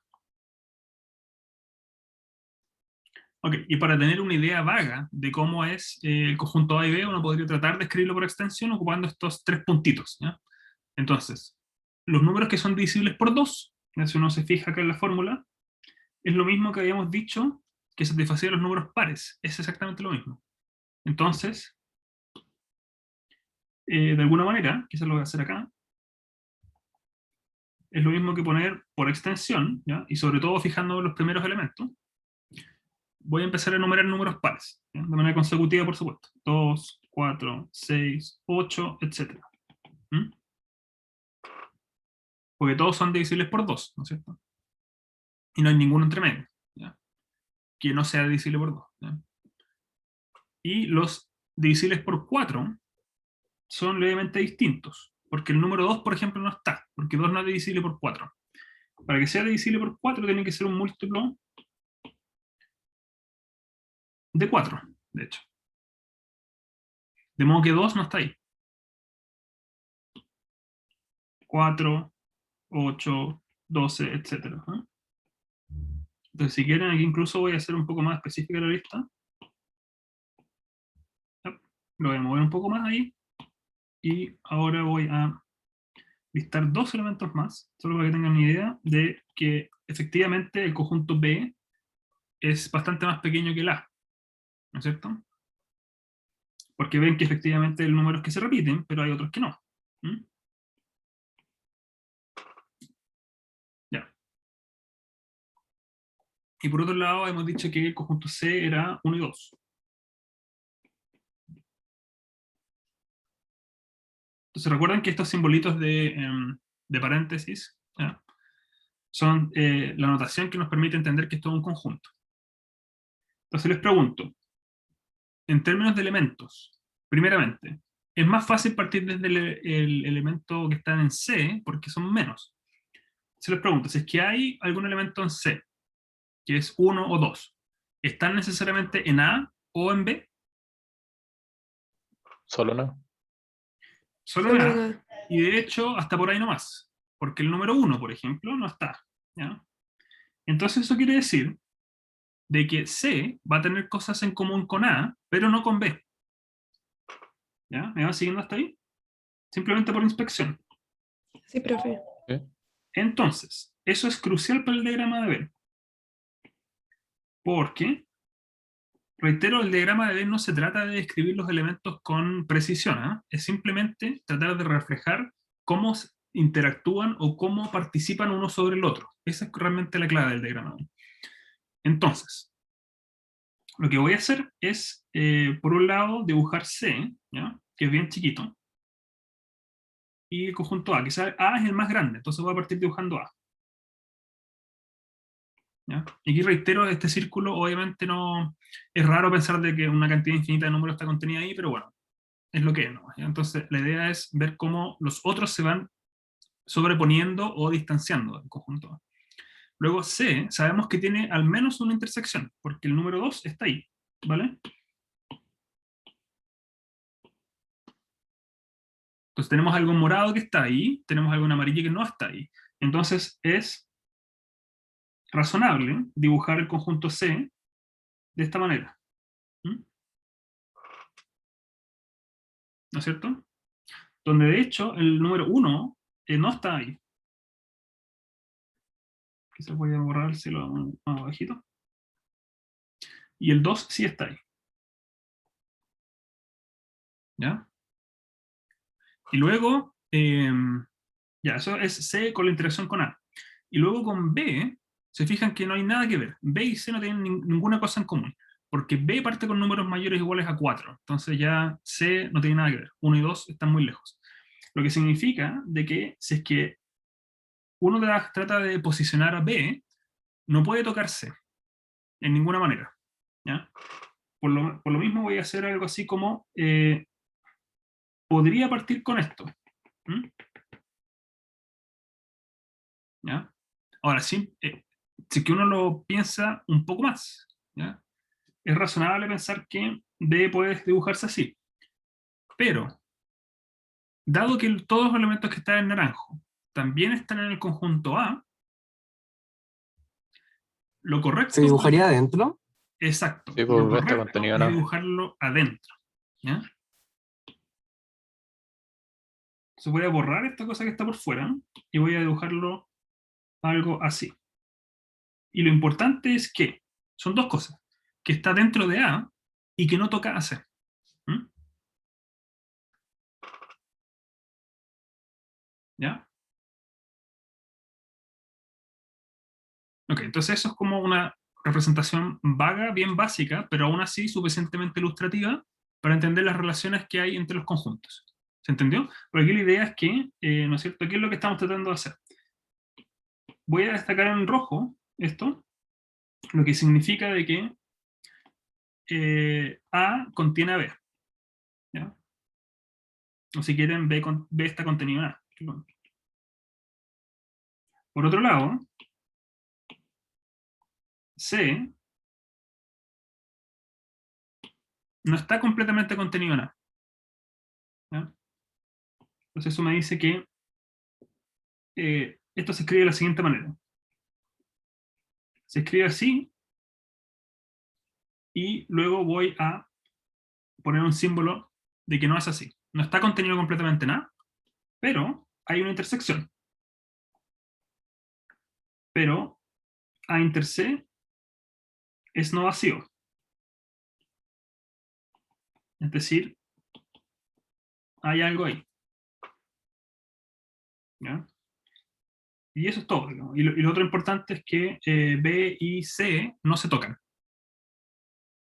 Ok, y para tener una idea vaga de cómo es el conjunto A y B, uno podría tratar de escribirlo por extensión ocupando estos 3 puntitos, ¿ya? Entonces, los números que son divisibles por 2, si uno se fija acá en la fórmula, es lo mismo que habíamos dicho que satisfacía los números pares. Es exactamente lo mismo. Entonces, de alguna manera, quizás lo voy a hacer acá, es lo mismo que poner por extensión, ¿ya? Y sobre todo fijando los primeros elementos, voy a empezar a enumerar números pares, ¿ya? De manera consecutiva, por supuesto. 2, 4, 6, 8, etc. ¿Mm? Porque todos son divisibles por 2, ¿no es cierto? Y no hay ninguno entre medio, ¿ya? Que no sea divisible por 2. ¿Ya? Y los divisibles por 4 son levemente distintos, porque el número 2, por ejemplo, no está, porque 2 no es divisible por 4. Para que sea divisible por 4 tiene que ser un múltiplo de 4, de hecho. De modo que 2 no está ahí. 4, 8, 12, etc. ¿Eh? Entonces, si quieren, aquí incluso voy a hacer un poco más específica la lista. Lo voy a mover un poco más ahí. Y ahora voy a listar 2 elementos más, solo para que tengan una idea de que efectivamente el conjunto B es bastante más pequeño que el A, ¿no es cierto? Porque ven que efectivamente hay números que se repiten, pero hay otros que no. ¿Mm? Ya. Y por otro lado, hemos dicho que el conjunto C era 1 y 2. Entonces recuerden que estos simbolitos de paréntesis, ¿ya? Son la notación que nos permite entender que esto es un conjunto. Entonces les pregunto, en términos de elementos, primeramente, es más fácil partir desde el elemento que está en C, porque son menos. Se les pregunto, si es que hay algún elemento en C, que es 1 o 2, ¿están necesariamente en A o en B? Solo no. Solo en Solo A. una. Y de hecho, hasta por ahí nomás. Porque el número 1, por ejemplo, no está. ¿Ya? Entonces eso quiere decir de que C va a tener cosas en común con A, pero no con B. ¿Ya? ¿Me van siguiendo hasta ahí? Simplemente por inspección. Sí, profe. ¿Sí? Entonces, eso es crucial para el diagrama de Venn. Porque, reitero, el diagrama de Venn no se trata de describir los elementos con precisión, ¿eh? Es simplemente tratar de reflejar cómo interactúan o cómo participan uno sobre el otro. Esa es realmente la clave del diagrama de Venn. Entonces, lo que voy a hacer es, por un lado, dibujar C, ¿ya? Que es bien chiquito, y el conjunto A. Quizás A es el más grande, entonces voy a partir dibujando A. ¿Ya? Y aquí reitero, este círculo obviamente no... Es raro pensar de que una cantidad infinita de números está contenida ahí, pero bueno, es lo que es, ¿no? ¿Ya? Entonces la idea es ver cómo los otros se van sobreponiendo o distanciando del conjunto A. Luego C, sabemos que tiene al menos una intersección, porque el número 2 está ahí, ¿vale? Entonces tenemos algo morado que está ahí, tenemos algo en amarillo que no está ahí. Entonces es razonable dibujar el conjunto C de esta manera. ¿Mm? ¿No es cierto? Donde de hecho el número 1 no está ahí. Quizás voy a borrárselo más abajito. Y el 2 sí está ahí. ¿Ya? Y luego, ya, eso es C con la interacción con A. Y luego con B, se fijan que no hay nada que ver. B y C no tienen ninguna cosa en común. Porque B parte con números mayores o iguales a 4. Entonces ya C no tiene nada que ver. 1 y 2 están muy lejos. Lo que significa de que si es que uno trata de posicionar a B, no puede tocar C en ninguna manera. ¿Ya? Por lo mismo voy a hacer algo así como podría partir con esto. ¿Mm? ¿Ya? Ahora, sí, si que uno lo piensa un poco más, ¿ya? Es razonable pensar que B puede dibujarse así. Pero, dado que todos los elementos que están en naranjo también están en el conjunto A, lo ¿Se correcto, dibujaría adentro? exacto, Sí, lo por este correcto contenido es nada. dibujarlo adentro. ¿Ya? Se voy a borrar esta cosa que está por fuera y voy a dibujarlo algo así. Y lo importante es que son dos cosas, que está dentro de A y que no toca a C. ¿Mm? ¿Ya? Ok, entonces eso es como una representación vaga, bien básica, pero aún así suficientemente ilustrativa para entender las relaciones que hay entre los conjuntos. ¿Se entendió? Porque aquí la idea es que, ¿no es cierto? ¿Qué es lo que estamos tratando de hacer? Voy a destacar en rojo esto, lo que significa de que A contiene a B. ¿Ya? O si quieren, B está contenido en A. Por otro lado, C no está completamente contenido en A. ¿Ya? Entonces eso me dice que esto se escribe de la siguiente manera. Se escribe así, y luego voy a poner un símbolo de que no es así. No está contenido completamente en A, pero hay una intersección. Pero A inter C es no vacío. Es decir, hay algo ahí. ¿Ya? Y eso es todo. Digamos. Y lo otro importante es que B y C no se tocan.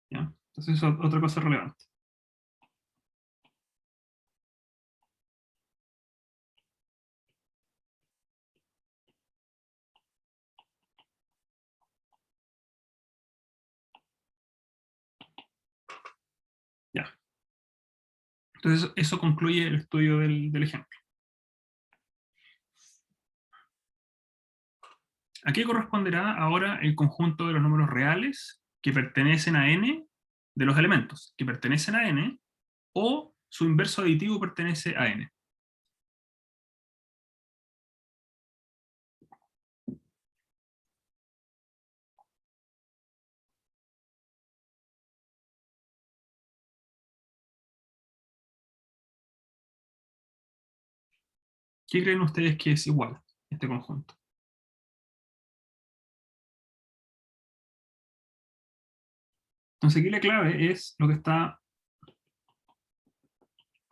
¿Ya? Entonces eso es otra cosa relevante. Ya. Entonces eso concluye el estudio del ejemplo. ¿A qué corresponderá ahora el conjunto de los números reales que pertenecen a n de los elementos que pertenecen a n o su inverso aditivo pertenece a n? ¿Qué creen ustedes que es igual este conjunto? Entonces aquí la clave es lo que está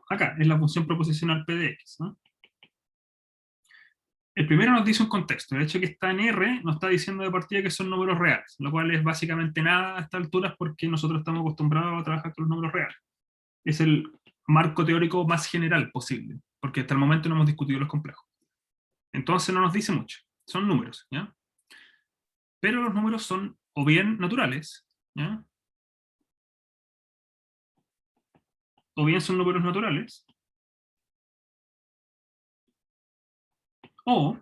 acá, es la función proposicional p de x, ¿no? El primero nos dice un contexto, el hecho de que está en R nos está diciendo de partida que son números reales, lo cual es básicamente nada a estas alturas porque nosotros estamos acostumbrados a trabajar con los números reales. Es el marco teórico más general posible, porque hasta el momento no hemos discutido los complejos. Entonces no nos dice mucho, son números, ¿ya? Pero los números son o bien naturales, ¿ya? O bien son números naturales, o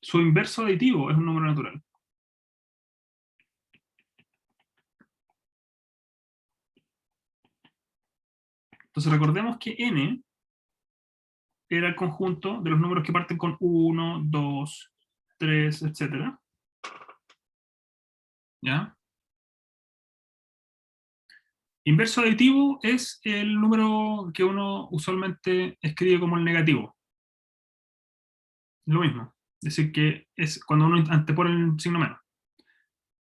su inverso aditivo es un número natural. Entonces recordemos que n era el conjunto de los números que parten con 1, 2, 3, etc. ¿Ya? Inverso aditivo es el número que uno usualmente escribe como el negativo. Lo mismo. Es decir, que es cuando uno antepone el signo menos.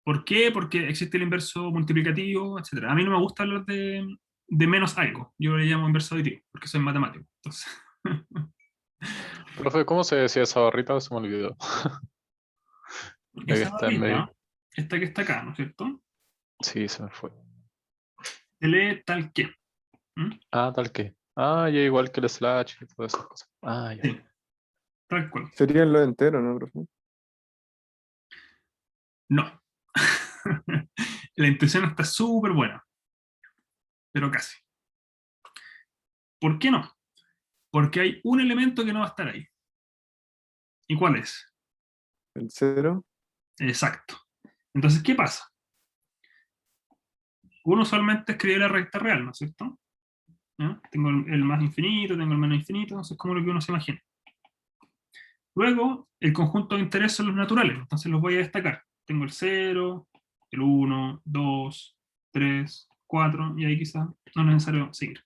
¿Por qué? Porque existe el inverso multiplicativo, etc. A mí no me gusta hablar de menos algo. Yo le llamo inverso aditivo, porque soy matemático. Entonces, Profe, ¿cómo se decía esa barrita? Se me olvidó. La que esa está en medio. barrita, esta que está acá, ¿no es cierto? Sí, se me fue. Se lee tal que. ¿Mm? Ah, tal que. Ah, ya igual que el slash y todas esas cosas. Ah, ya. Sí, tal cual. Serían los enteros, ¿no, profe? No. La intención está súper buena, pero casi. ¿Por qué no? Porque hay un elemento que no va a estar ahí. ¿Y cuál es? El 0. Exacto. Entonces, ¿qué pasa? Uno usualmente escribe la recta real, ¿no es cierto? ¿Ya? Tengo el más infinito, tengo el menos infinito, entonces es como lo que uno se imagina. Luego, el conjunto de interés son los naturales, entonces los voy a destacar. Tengo el 0, el 1, 2, 3, 4, y ahí quizás no es necesario seguir.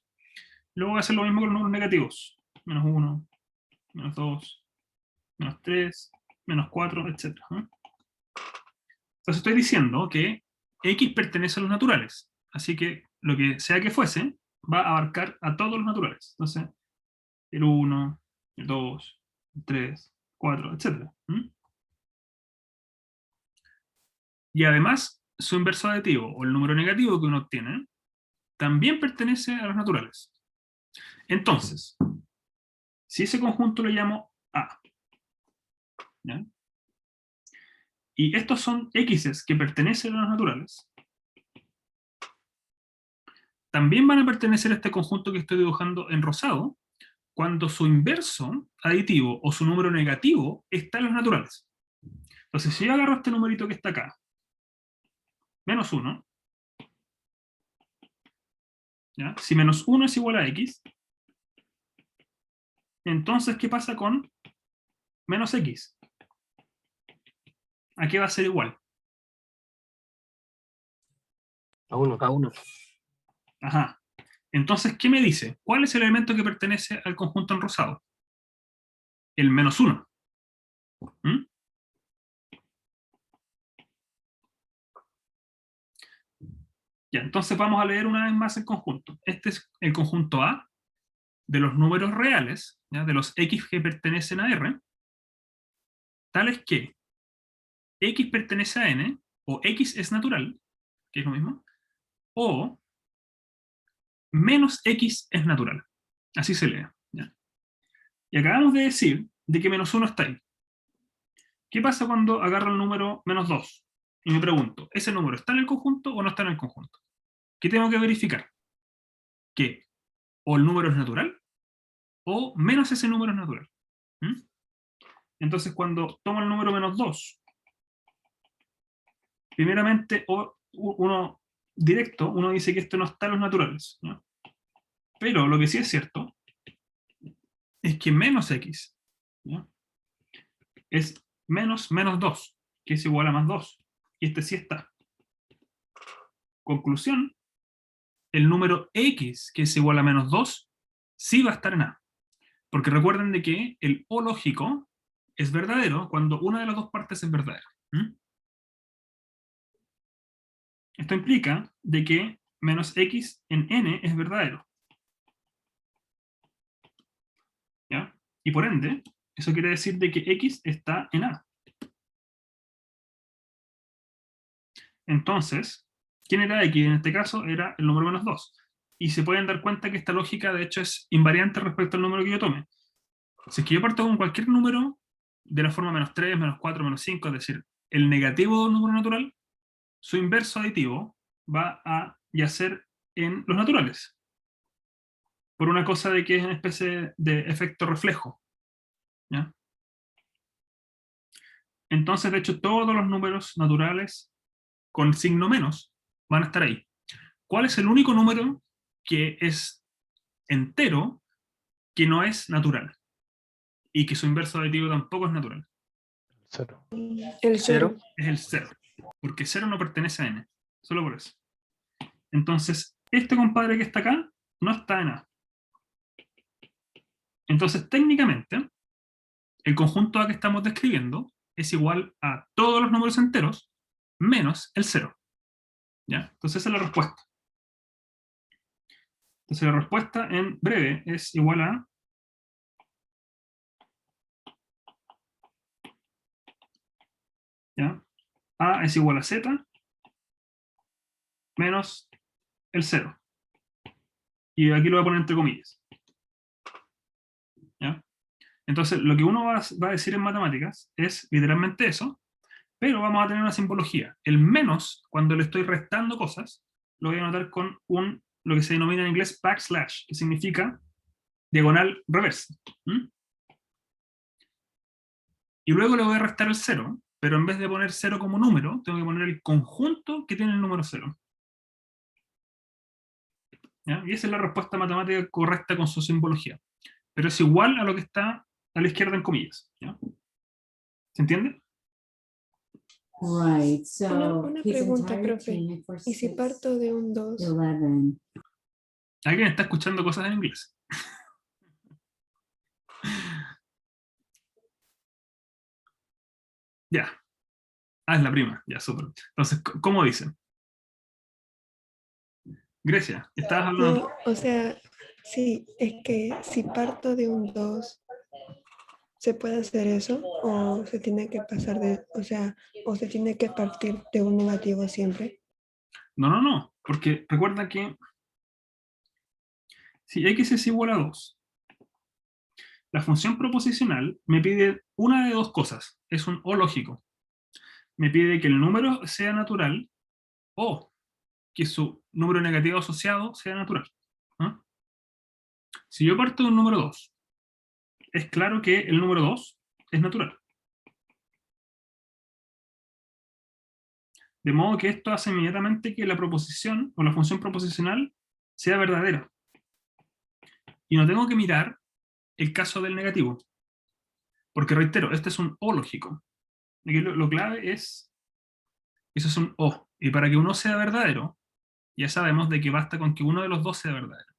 Luego voy a hacer lo mismo con los números negativos. Menos 1, menos 2, menos 3, menos 4, etc. Entonces estoy diciendo que X pertenece a los naturales. Así que lo que sea que fuese, va a abarcar a todos los naturales. Entonces, el 1, el 2, el 3, 4, etc. Y además, su inverso aditivo, o el número negativo que uno obtiene, también pertenece a los naturales. Entonces, si ese conjunto lo llamo A, ¿ya? Y estos son X's que pertenecen a los naturales, también van a pertenecer a este conjunto que estoy dibujando en rosado, cuando su inverso aditivo o su número negativo está en los naturales. Entonces, si yo agarro este numerito que está acá, menos 1, ¿ya? Si menos 1 es igual a X, entonces, ¿qué pasa con menos X? ¿A qué va a ser igual? A 1. A 1. Ajá. Entonces, ¿qué me dice? ¿Cuál es el elemento que pertenece al conjunto en rosado? El menos 1. ¿Mm? Ya, entonces vamos a leer una vez más el conjunto. Este es el conjunto A de los números reales, ¿ya? De los X que pertenecen a R, tales que X pertenece a N, o X es natural, que es lo mismo, o menos X es natural. Así se lee. ¿Ya? Y acabamos de decir de que menos 1 está ahí. ¿Qué pasa cuando agarro el número menos 2? Y me pregunto, ¿ese número está en el conjunto o no está en el conjunto? ¿Qué tengo que verificar? Que o el número es natural, o menos ese número es natural. ¿Mm? Entonces, cuando tomo el número menos 2, primeramente, uno dice que esto no está en los naturales, ¿no? Pero lo que sí es cierto es que menos X, ¿no? Es menos 2, que es igual a más 2. Y este sí está. Conclusión, el número X, que es igual a menos 2, sí va a estar en A. Porque recuerden de que el O lógico es verdadero cuando una de las dos partes es verdadera. ¿Mm? Esto implica de que menos X en N es verdadero. ¿Ya? Y por ende, eso quiere decir de que X está en A. Entonces, ¿quién era X? En este caso era el número menos 2. Y se pueden dar cuenta que esta lógica de hecho es invariante respecto al número que yo tome. Si es que yo parto con cualquier número de la forma menos 3, menos 4, menos 5, es decir, el negativo de un número natural, su inverso aditivo va a yacer en los naturales. Por una cosa de que es una especie de efecto reflejo. ¿Ya? Entonces, de hecho, todos los números naturales con signo menos van a estar ahí. ¿Cuál es el único número que es entero que no es natural? Y que su inverso aditivo tampoco es natural. 0. El 0. Es el 0. Porque 0 no pertenece a n. Solo por eso. Entonces, este compadre que está acá no está en A. Entonces, técnicamente, el conjunto A que estamos describiendo es igual a todos los números enteros menos el 0. ¿Ya? Entonces, esa es la respuesta. Entonces, la respuesta en breve es igual a ¿ya? A es igual a Z menos el 0. Y aquí lo voy a poner entre comillas. ¿Ya? Entonces, lo que uno va a decir en matemáticas es literalmente eso, pero vamos a tener una simbología. El menos, cuando le estoy restando cosas, lo voy a anotar con lo que se denomina en inglés backslash, que significa diagonal reversa. Y luego le voy a restar el 0, pero en vez de poner 0 como número, tengo que poner el conjunto que tiene el número 0. ¿Ya? Y esa es la respuesta matemática correcta con su simbología. Pero es igual a lo que está a la izquierda en comillas. ¿Ya? ¿Se entiende? Right, so Una his pregunta, entire profe. team for ¿Y si 6, parto de un 2? 11. ¿Alguien está escuchando cosas en inglés? Ya. Ah, es la prima. Ya, súper. Entonces, ¿cómo dicen? Grecia, estabas hablando No, o sea, sí, es que si parto de un 2, ¿se puede hacer eso? ¿O se tiene que pasar de, o sea, o se tiene que partir de un negativo siempre? No, porque recuerda que si x es igual a 2, la función proposicional me pide una de dos cosas, es un o lógico. Me pide que el número sea natural o que su número negativo asociado sea natural. ¿No? Si yo parto de un número 2, es claro que el número 2 es natural. De modo que esto hace inmediatamente que la proposición o la función proposicional sea verdadera. Y no tengo que mirar el caso del negativo. Porque reitero, este es un o lógico. Y lo clave es, eso es un o. Y para que uno sea verdadero, ya sabemos de que basta con que uno de los dos sea verdadero.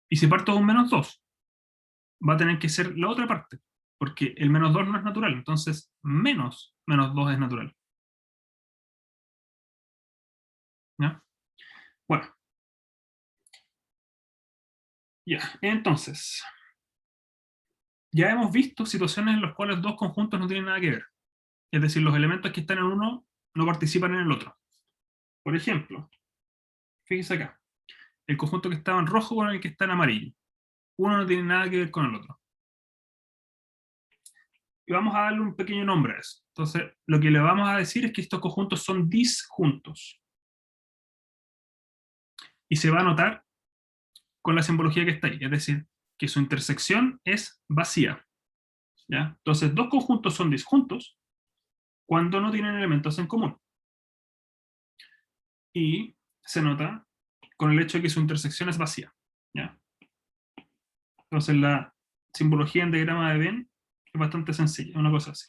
Y si parto de un menos 2, va a tener que ser la otra parte. Porque el menos 2 no es natural. Entonces, menos 2 es natural. ¿Ya? Bueno. Ya, entonces. Ya hemos visto situaciones en las cuales dos conjuntos no tienen nada que ver. Es decir, los elementos que están en uno no participan en el otro. Por ejemplo, fíjese acá. El conjunto que estaba en rojo con el que está en amarillo. Uno no tiene nada que ver con el otro. Y vamos a darle un pequeño nombre a eso. Entonces, lo que le vamos a decir es que estos conjuntos son disjuntos. Y se va a notar con la simbología que está ahí. Es decir, que su intersección es vacía. ¿Ya? Entonces, dos conjuntos son disjuntos cuando no tienen elementos en común. Y se nota con el hecho de que su intersección es vacía. ¿Ya? Entonces la simbología en diagrama de Venn es bastante sencilla, una cosa así.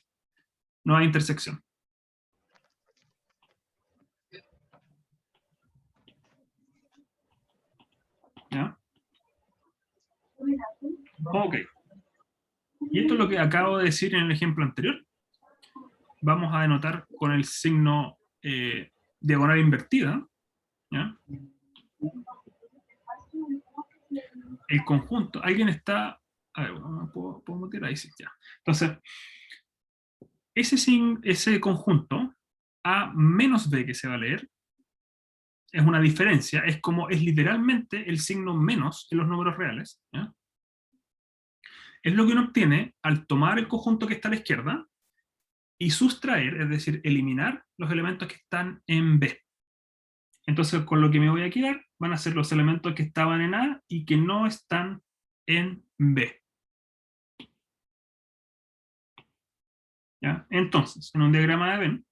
No hay intersección. ¿Ya? Ok. Y esto es lo que acabo de decir en el ejemplo anterior. Vamos a denotar con el signo diagonal invertida. ¿Ya? El conjunto. ¿Alguien está...? A ver, ¿puedo meter ahí? Sí, ya. Entonces, ese conjunto A menos B que se va a leer es una diferencia, es literalmente el signo menos en los números reales. ¿Ya? Es lo que uno obtiene al tomar el conjunto que está a la izquierda y sustraer, es decir, eliminar los elementos que están en B. Entonces, con lo que me voy a quedar van a ser los elementos que estaban en A y que no están en B. ¿Ya? Entonces, en un diagrama de Venn,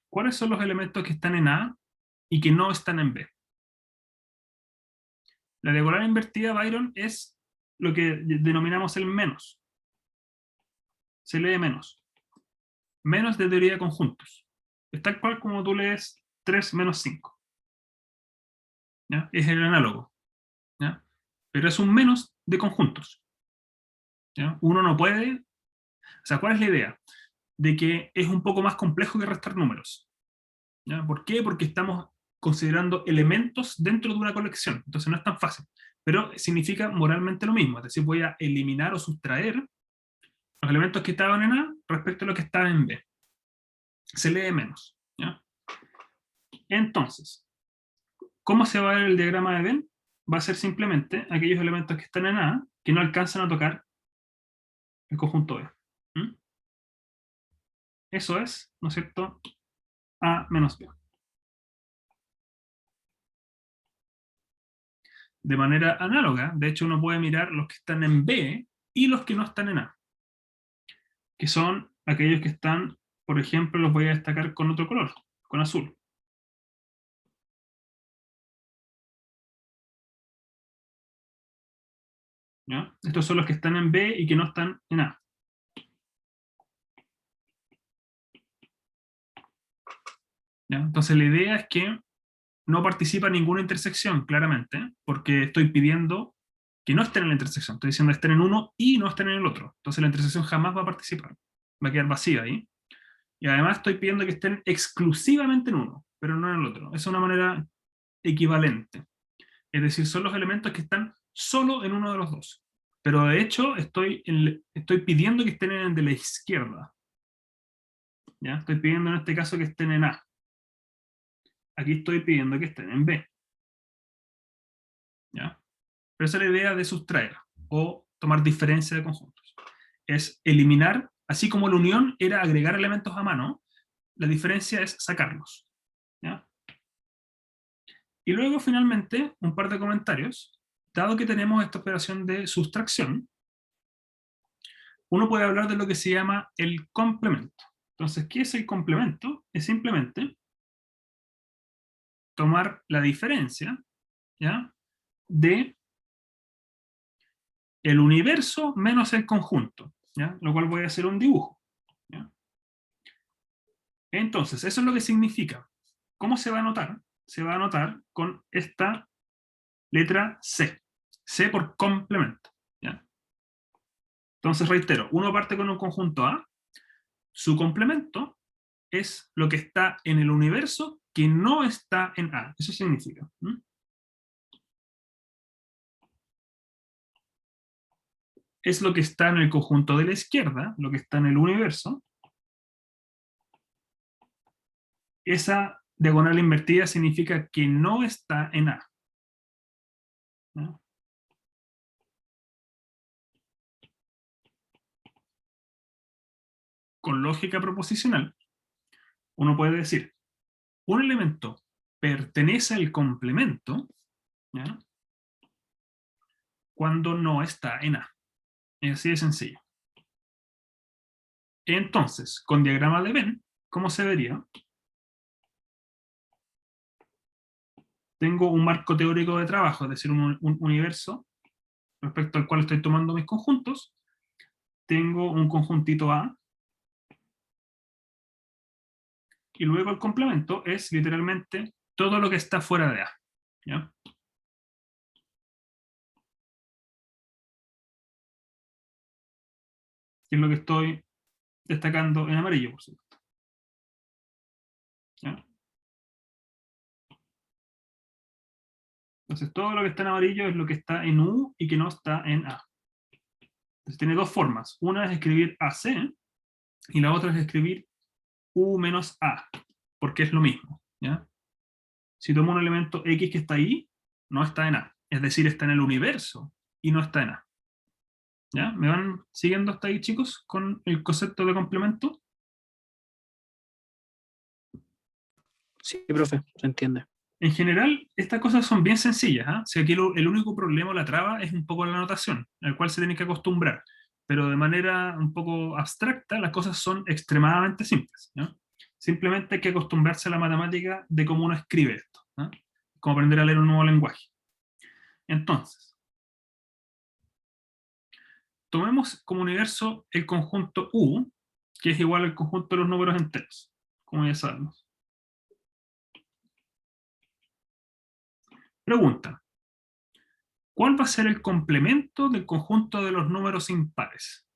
¿cuáles son los elementos que están en A y que no están en B? La diagonal invertida, Byron, es lo que denominamos el menos. Se lee menos. Menos de teoría de conjuntos. Es tal cual como tú lees 3 menos 5. ¿Ya? Es el análogo. ¿Ya? Pero es un menos de conjuntos. ¿Ya? Uno no puede... O sea, ¿cuál es la idea? De que es un poco más complejo que restar números. ¿Ya? ¿Por qué? Porque estamos considerando elementos dentro de una colección. Entonces no es tan fácil. Pero significa moralmente lo mismo. Es decir, voy a eliminar o sustraer los elementos que estaban en A respecto a los que estaban en B. Se lee menos. ¿Ya? Entonces, ¿cómo se va a ver el diagrama de Venn? Va a ser simplemente aquellos elementos que están en A que no alcanzan a tocar el conjunto B. ¿Mm? Eso es, ¿no es cierto?, A menos B. De manera análoga, de hecho uno puede mirar los que están en B y los que no están en A, que son aquellos que están, por ejemplo, los voy a destacar con otro color, con azul. ¿Ya? Estos son los que están en B y que no están en A. ¿Ya? Entonces la idea es que no participa en ninguna intersección, claramente, porque estoy pidiendo que no estén en la intersección. Estoy diciendo que estén en uno y no estén en el otro. Entonces la intersección jamás va a participar. Va a quedar vacía ahí. Y además estoy pidiendo que estén exclusivamente en uno, pero no en el otro. Es una manera equivalente. Es decir, son los elementos que están solo en uno de los dos. Pero de hecho estoy pidiendo que estén en el de la izquierda. ¿Ya? Estoy pidiendo en este caso que estén en A. Aquí estoy pidiendo que estén en B. ¿Ya? Pero esa es la idea de sustraer o tomar diferencia de conjuntos. Es eliminar, así como la unión era agregar elementos a mano, la diferencia es sacarlos. ¿Ya? Y luego, finalmente, un par de comentarios. Dado que tenemos esta operación de sustracción, uno puede hablar de lo que se llama el complemento. Entonces, ¿qué es el complemento? Es simplemente tomar la diferencia, ¿ya?, de el universo menos el conjunto, ¿ya?, lo cual voy a hacer un dibujo. ¿Ya? Entonces, eso es lo que significa. ¿Cómo se va a anotar? Se va a anotar con esta letra C. C por complemento. ¿Ya? Entonces, reitero, uno parte con un conjunto A, su complemento es lo que está en el universo que no está en A. Eso significa. Es lo que está en el conjunto de la izquierda, lo que está en el universo. Esa diagonal invertida significa que no está en A. ¿No? Con lógica proposicional, uno puede decir, un elemento pertenece al complemento, ¿ya?, cuando no está en A. Es así de sencillo. Entonces, con diagrama de Venn, ¿cómo se vería? Tengo un marco teórico de trabajo, es decir, un universo respecto al cual estoy tomando mis conjuntos. Tengo un conjuntito A, y luego el complemento es literalmente todo lo que está fuera de A. ¿Ya? Que es lo que estoy destacando en amarillo, por supuesto. ¿Ya? Entonces todo lo que está en amarillo es lo que está en U y que no está en A. Entonces tiene dos formas. Una es escribir AC y la otra es escribir U menos A, porque es lo mismo. ¿Ya? Si tomo un elemento X que está ahí, no está en A. Es decir, está en el universo y no está en A. ¿Ya? ¿Me van siguiendo hasta ahí, chicos, con el concepto de complemento? Sí, profe, se entiende. En general, estas cosas son bien sencillas. ¿Ah? O sea, aquí el único problema o la traba es un poco la notación, al cual se tiene que acostumbrar. Pero de manera un poco abstracta, las cosas son extremadamente simples. ¿Ya? Simplemente hay que acostumbrarse a la matemática de cómo uno escribe esto. ¿Ah? Como aprender a leer un nuevo lenguaje. Entonces, tomemos como universo el conjunto U, que es igual al conjunto de los números enteros, como ya sabemos. Pregunta: ¿cuál va a ser el complemento del conjunto de los números impares?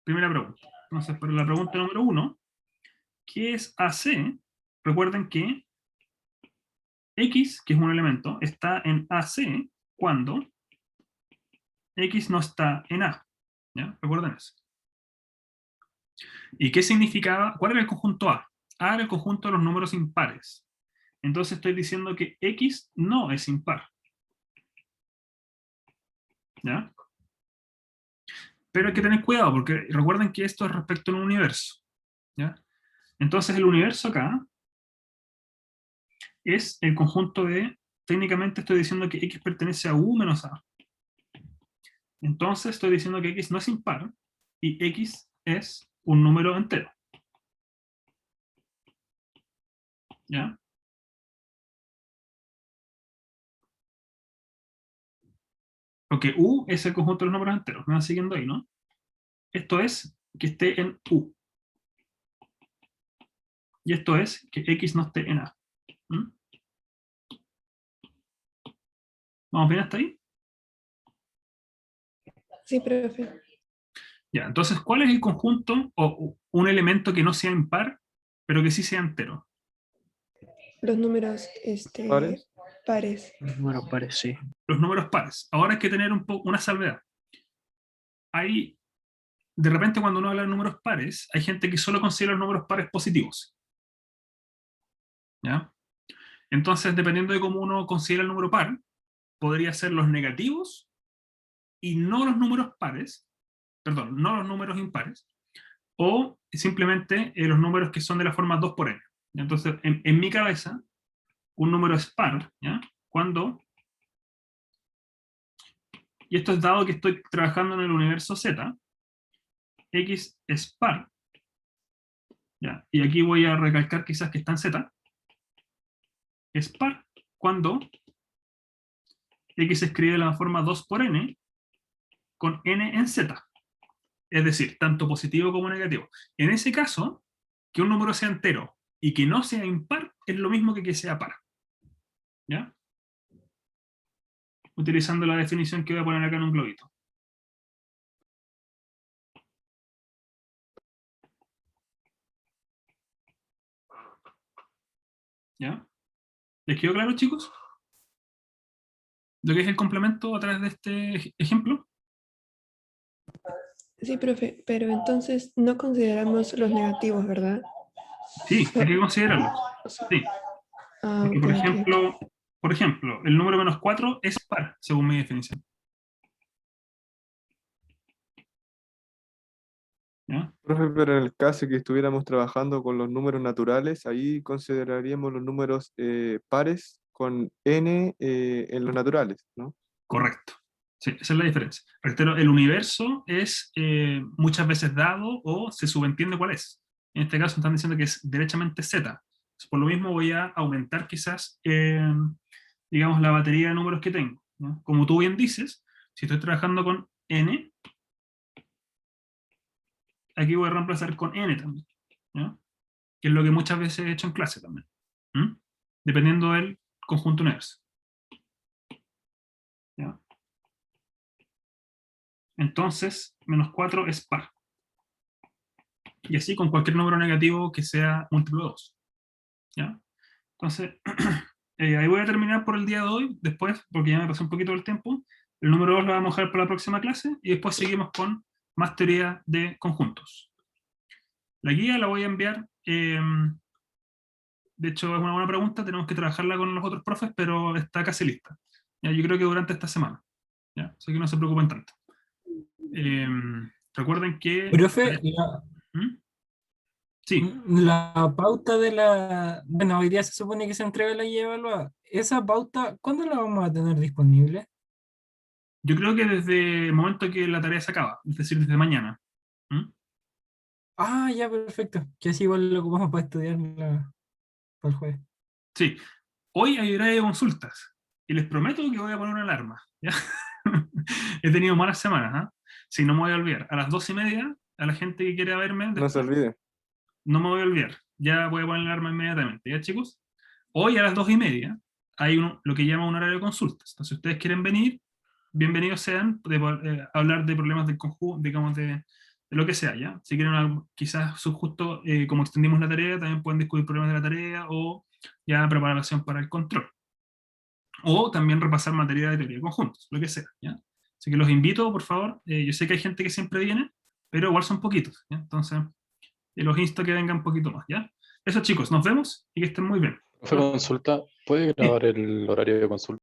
Primera pregunta. Entonces, para la pregunta número 1, ¿qué es AC? Recuerden que X, que es un elemento, está en AC cuando X no está en A. ¿Ya? Recuerden eso. ¿Y qué significaba? ¿Cuál era el conjunto A? A era el conjunto de los números impares. Entonces estoy diciendo que X no es impar. ¿Ya? Pero hay que tener cuidado, porque recuerden que esto es respecto a un universo, ¿ya? Entonces el universo acá es el conjunto de, técnicamente estoy diciendo que X pertenece a U menos A. Entonces estoy diciendo que X no es impar, y X es un número entero. ¿Ya? Porque U es el conjunto de los números enteros. ¿Me van siguiendo ahí, no? Esto es que esté en U. Y esto es que X no esté en A. ¿Mm? ¿Vamos bien hasta ahí? Sí, profe. Ya, entonces, ¿cuál es el conjunto o un elemento que no sea impar, pero que sí sea entero? Los números ¿Pares? pares. Números pares, sí. Los números pares. Ahora hay que tener una salvedad. Hay, de repente, cuando uno habla de números pares, hay gente que solo considera los números pares positivos. ¿Ya? Entonces, dependiendo de cómo uno considera el número par, podría ser los negativos y no los números pares, perdón, no los números impares, o simplemente los números que son de la forma 2 por n. Entonces, en mi cabeza, un número es par, ¿ya? Cuando, y esto es dado que estoy trabajando en el universo Z, X es par, ¿ya? Y aquí voy a recalcar quizás que está en Z, es par cuando X se escribe de la forma 2 por n, con n en Z. Es decir, tanto positivo como negativo. En ese caso, que un número sea entero y que no sea impar es lo mismo que sea par. ¿Ya? Utilizando la definición que voy a poner acá en un globito. ¿Ya? ¿Les quedó claro, chicos? Lo que es el complemento a través de este ejemplo. Sí, profe, pero entonces no consideramos los negativos, ¿verdad? Sí, hay que considerarlos. Sí. Ah, Porque, ok, ok. por ejemplo, el número menos 4 es par, según mi definición. ¿Ya? Profe, pero en el caso que estuviéramos trabajando con los números naturales, ahí consideraríamos los números pares con n en los naturales, ¿no? Correcto. Sí, esa es la diferencia. Reitero, el universo es muchas veces dado o se subentiende cuál es. En este caso están diciendo que es derechamente Z. Por lo mismo voy a aumentar quizás, digamos, la batería de números que tengo, ¿no? Como tú bien dices, si estoy trabajando con n, aquí voy a reemplazar con n también, ¿no? Que es lo que muchas veces he hecho en clase también. ¿Mm? Dependiendo del conjunto universo. ¿Ya? Entonces, menos 4 es par. Y así con cualquier número negativo que sea múltiplo de 2. ¿Ya? Entonces, ahí voy a terminar por el día de hoy, después, porque ya me pasó un poquito el tiempo. El número 2 lo vamos a dejar para la próxima clase y después seguimos con más teoría de conjuntos. La guía la voy a enviar, de hecho es una buena pregunta, tenemos que trabajarla con los otros profes, pero está casi lista. ¿Ya? Yo creo que durante esta semana. ¿Ya? Así que no se preocupen tanto. Recuerden que... Profe, ¿Mm? Sí, la pauta de la... Bueno, hoy día se supone que se entrega la guía evaluada. ¿Esa pauta, cuándo la vamos a tener disponible? yo creo que desde el momento que la tarea se acaba, es decir, desde mañana. ¿Mm? Ah, ya, perfecto. Que así igual lo ocupamos para estudiar para el jueves. Sí, hoy hay horario de consultas y les prometo que voy a poner una alarma. ¿Ya? He tenido malas semanas, ¿ah? Si no me voy a olvidar, a las 2:30, a la gente que quiera verme No se después, olvide. no me voy a olvidar. Ya voy a poner la alarma inmediatamente, ¿ya, chicos? Hoy a las 2:30 hay lo que llama un horario de consultas. Entonces, si ustedes quieren venir, bienvenidos sean, hablar de problemas del conjunto, digamos, de lo que sea, ¿ya? Si quieren, quizás justo como extendimos la tarea, también pueden discutir problemas de la tarea o ya preparación para el control. O también repasar materia de teoría de conjuntos, lo que sea, ¿ya? Así que los invito, por favor. Yo sé que hay gente que siempre viene, pero igual son poquitos, ¿ya? Entonces, los insto a que vengan un poquito más, ¿ya? Eso, chicos, nos vemos y que estén muy bien. Profe, consulta, ¿puede Sí. grabar el horario de consulta?